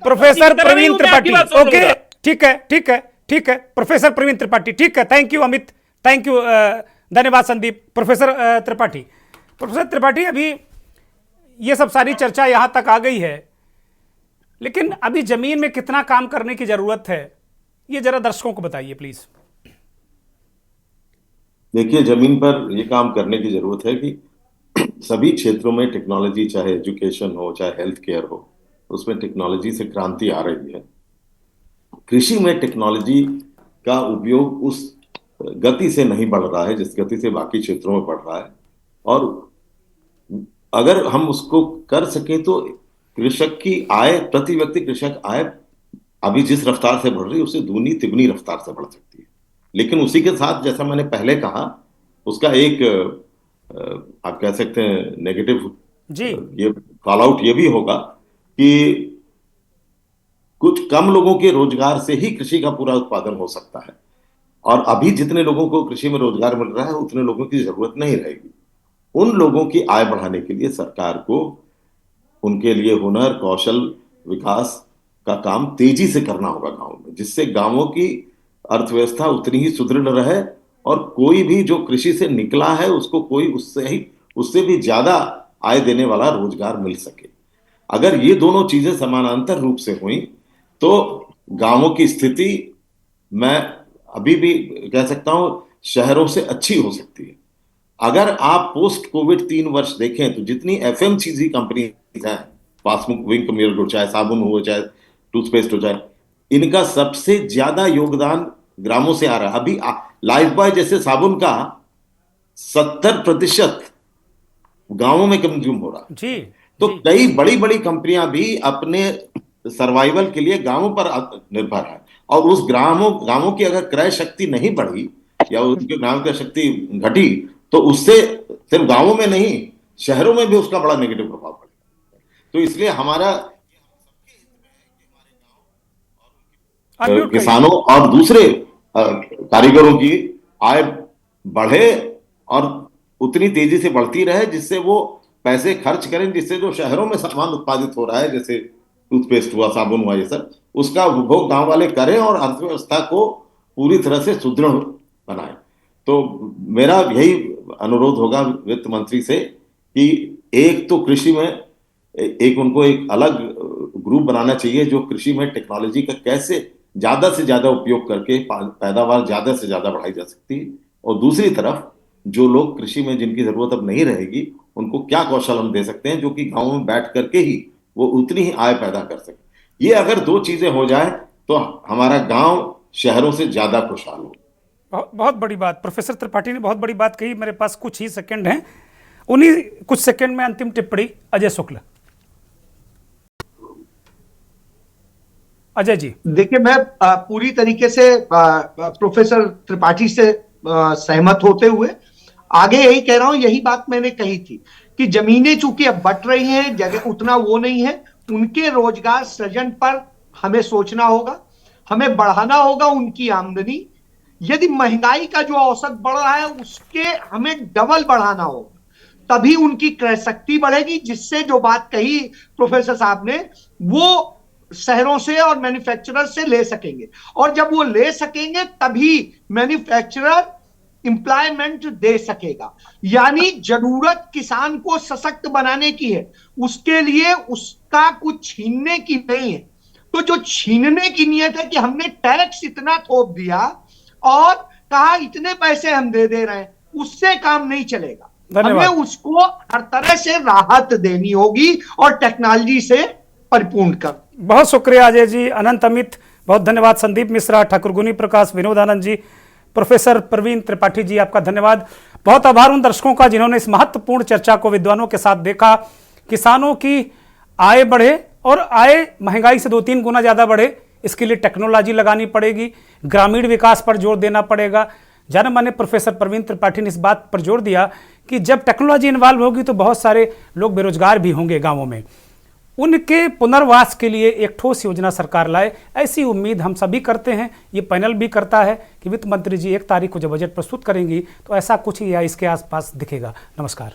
Professor Praveen Tripathi, okay, ठीक है। प्रोफेसर प्रवीण त्रिपाठी, ठीक है। Thank you Amit, thank you, धन्यवाद संदीप। प्रोफेसर त्रिपाठी, अभी ये सब सारी चर्चा यहां तक आ गई है, लेकिन अभी जमीन में कितना काम करने की जरूरत है, ये जरा दर्शकों को बताइए प्लीज। देखिए, जमीन पर ये काम करने की जरूरत है कि सभी क्षेत्रों में टेक्नोलॉजी, चाहे एजुकेशन हो चाहे हेल्थ केयर हो, उसमें टेक्नोलॉजी से क्रांति आ रही है। कृषि में टेक्नोलॉजी का उपयोग उस गति से नहीं बढ़ रहा है जिस गति से बाकी क्षेत्रों में बढ़ रहा है, और अगर हम उसको कर सकें तो कृषक की आय, प्रति व्यक्ति कृषक आय अभी जिस रफ्तार से बढ़ रही है उससे दूनी तिगुनी रफ्तार से बढ़ सकती है। लेकिन उसी के साथ, जैसा मैंने पहले कहा, उसका एक आप कह सकते हैं नेगेटिव जी, ये कॉल आउट ये भी होगा कि कुछ कम लोगों के रोजगार से ही कृषि का पूरा उत्पादन हो सकता है, और अभी जितने लोगों को कृषि में रोजगार मिल रहा है उतने लोगों की जरूरत नहीं रहेगी। उन लोगों की आय बढ़ाने के लिए सरकार को उनके लिए हुनर कौशल विकास का काम तेजी से करना होगा गांवों में, जिससे गांवों की अर्थव्यवस्था उतनी ही सुदृढ़ रहे और कोई भी जो कृषि से निकला है उसको कोई उससे भी ज्यादा आय देने वाला रोजगार मिल सके। अगर ये दोनों चीजें समानांतर रूप से हुई तो गांवों की स्थिति, मैं अभी भी कह सकता हूं, शहरों से अच्छी हो सकती है। अगर आप पोस्ट कोविड 3 वर्ष देखें तो जितनी एफएमसीजी कंपनी है, पासबुक विंक मिल्क हो चाहे साबुन हो चाहे टूथपेस्ट हो चाहे, इनका सबसे ज्यादा योगदान ग्रामों से आ रहा है। अभी लाइफ बॉय जैसे साबुन का 70% गांवों में कंज्यूम हो रहा है जी। तो कई बड़ी बड़ी कंपनियां भी अपने सर्वाइवल के लिए गांवों पर निर्भर है, और उस गांवों की अगर क्रय शक्ति नहीं बढ़ी या उनके गांव की शक्ति घटी तो उससे सिर्फ गांवों में नहीं शहरों में भी उसका बड़ा नेगेटिव प्रभाव पड़ेगा। तो इसलिए हमारा किसानों और दूसरे कारीगरों की आय बढ़े और उतनी तेजी से बढ़ती रहे जिससे वो पैसे खर्च करें, जिससे जो शहरों में सामान उत्पादित हो रहा है जैसे टूथपेस्ट हुआ, साबुन हुआ, ये सब, उसका उपभोग गांव वाले करें और अर्थव्यवस्था को पूरी तरह से सुदृढ़ बनाएं। तो मेरा यही अनुरोध होगा वित्त मंत्री से कि एक तो कृषि में उनको एक अलग ग्रुप बनाना चाहिए जो कृषि में टेक्नोलॉजी का कैसे ज्यादा से ज्यादा उपयोग करके पैदावार ज्यादा से ज्यादा बढ़ाई जा सकती है, और दूसरी तरफ जो लोग कृषि में जिनकी जरूरत अब नहीं रहेगी उनको क्या कौशल हम दे सकते हैं जो कि गाँव में बैठ करके ही वो उतनी ही आय पैदा कर सके। ये अगर दो चीजें हो जाए तो हमारा गांव शहरों से ज्यादा खुशहाल हो। बहुत बड़ी बात प्रोफेसर त्रिपाठी ने बहुत बड़ी बात कही। मेरे पास कुछ ही सेकंड हैं, उन्हीं कुछ सेकंड में अंतिम टिप्पणी अजय शुक्ल। अजय जी देखिए, मैं पूरी तरीके से प्रोफेसर त्रिपाठी से सहमत होते हुए आगे यही कह रहा हूं, यही बात मैंने कही थी कि जमीनें चूंकि अब बट रही हैं, जगह उतना वो नहीं है, उनके रोजगार सृजन पर हमें सोचना होगा, हमें बढ़ाना होगा उनकी आमदनी। यदि महंगाई का जो औसत बढ़ रहा है उसके हमें डबल बढ़ाना होगा, तभी उनकी क्रय शक्ति बढ़ेगी, जिससे जो बात कही प्रोफेसर साहब ने वो शहरों से और मैन्युफैक्चरर से ले सकेंगे, और जब वो ले सकेंगे तभी मैन्युफैक्चरर एम्प्लॉयमेंट दे सकेगा। यानी जरूरत किसान को सशक्त बनाने की है, उसके लिए उसका कुछ छीनने की नहीं है। तो जो छीनने की नियत है कि हमने टैक्स इतना थोप दिया और कहा इतने पैसे हम दे रहे हैं, उससे काम नहीं चलेगा। हमें उसको हर तरह से राहत देनी होगी और टेक्नोलॉजी से परिपूर्ण कर। बहुत शुक्रिया अजय जी, अनंत अमित, बहुत धन्यवाद। संदीप मिश्रा, ठाकुर गुनी प्रकाश, विनोद आनंद जी, प्रोफेसर प्रवीण त्रिपाठी जी, आपका धन्यवाद। बहुत आभार उन दर्शकों का जिन्होंने इस महत्वपूर्ण चर्चा को विद्वानों के साथ देखा। किसानों की आय बढ़े और आय महंगाई से 2-3 गुना ज्यादा बढ़े, इसके लिए टेक्नोलॉजी लगानी पड़ेगी, ग्रामीण विकास पर जोर देना पड़ेगा। जाने माने प्रोफेसर प्रवीण त्रिपाठी ने इस बात पर जोर दिया कि जब टेक्नोलॉजी इन्वॉल्व होगी तो बहुत सारे लोग बेरोजगार भी होंगे गांवों में, उनके पुनर्वास के लिए एक ठोस योजना सरकार लाए, ऐसी उम्मीद हम सभी करते हैं। ये पैनल भी करता है कि वित्त मंत्री जी 1 तारीख को जब बजट प्रस्तुत करेंगी तो ऐसा कुछ ही या इसके आसपास दिखेगा। नमस्कार।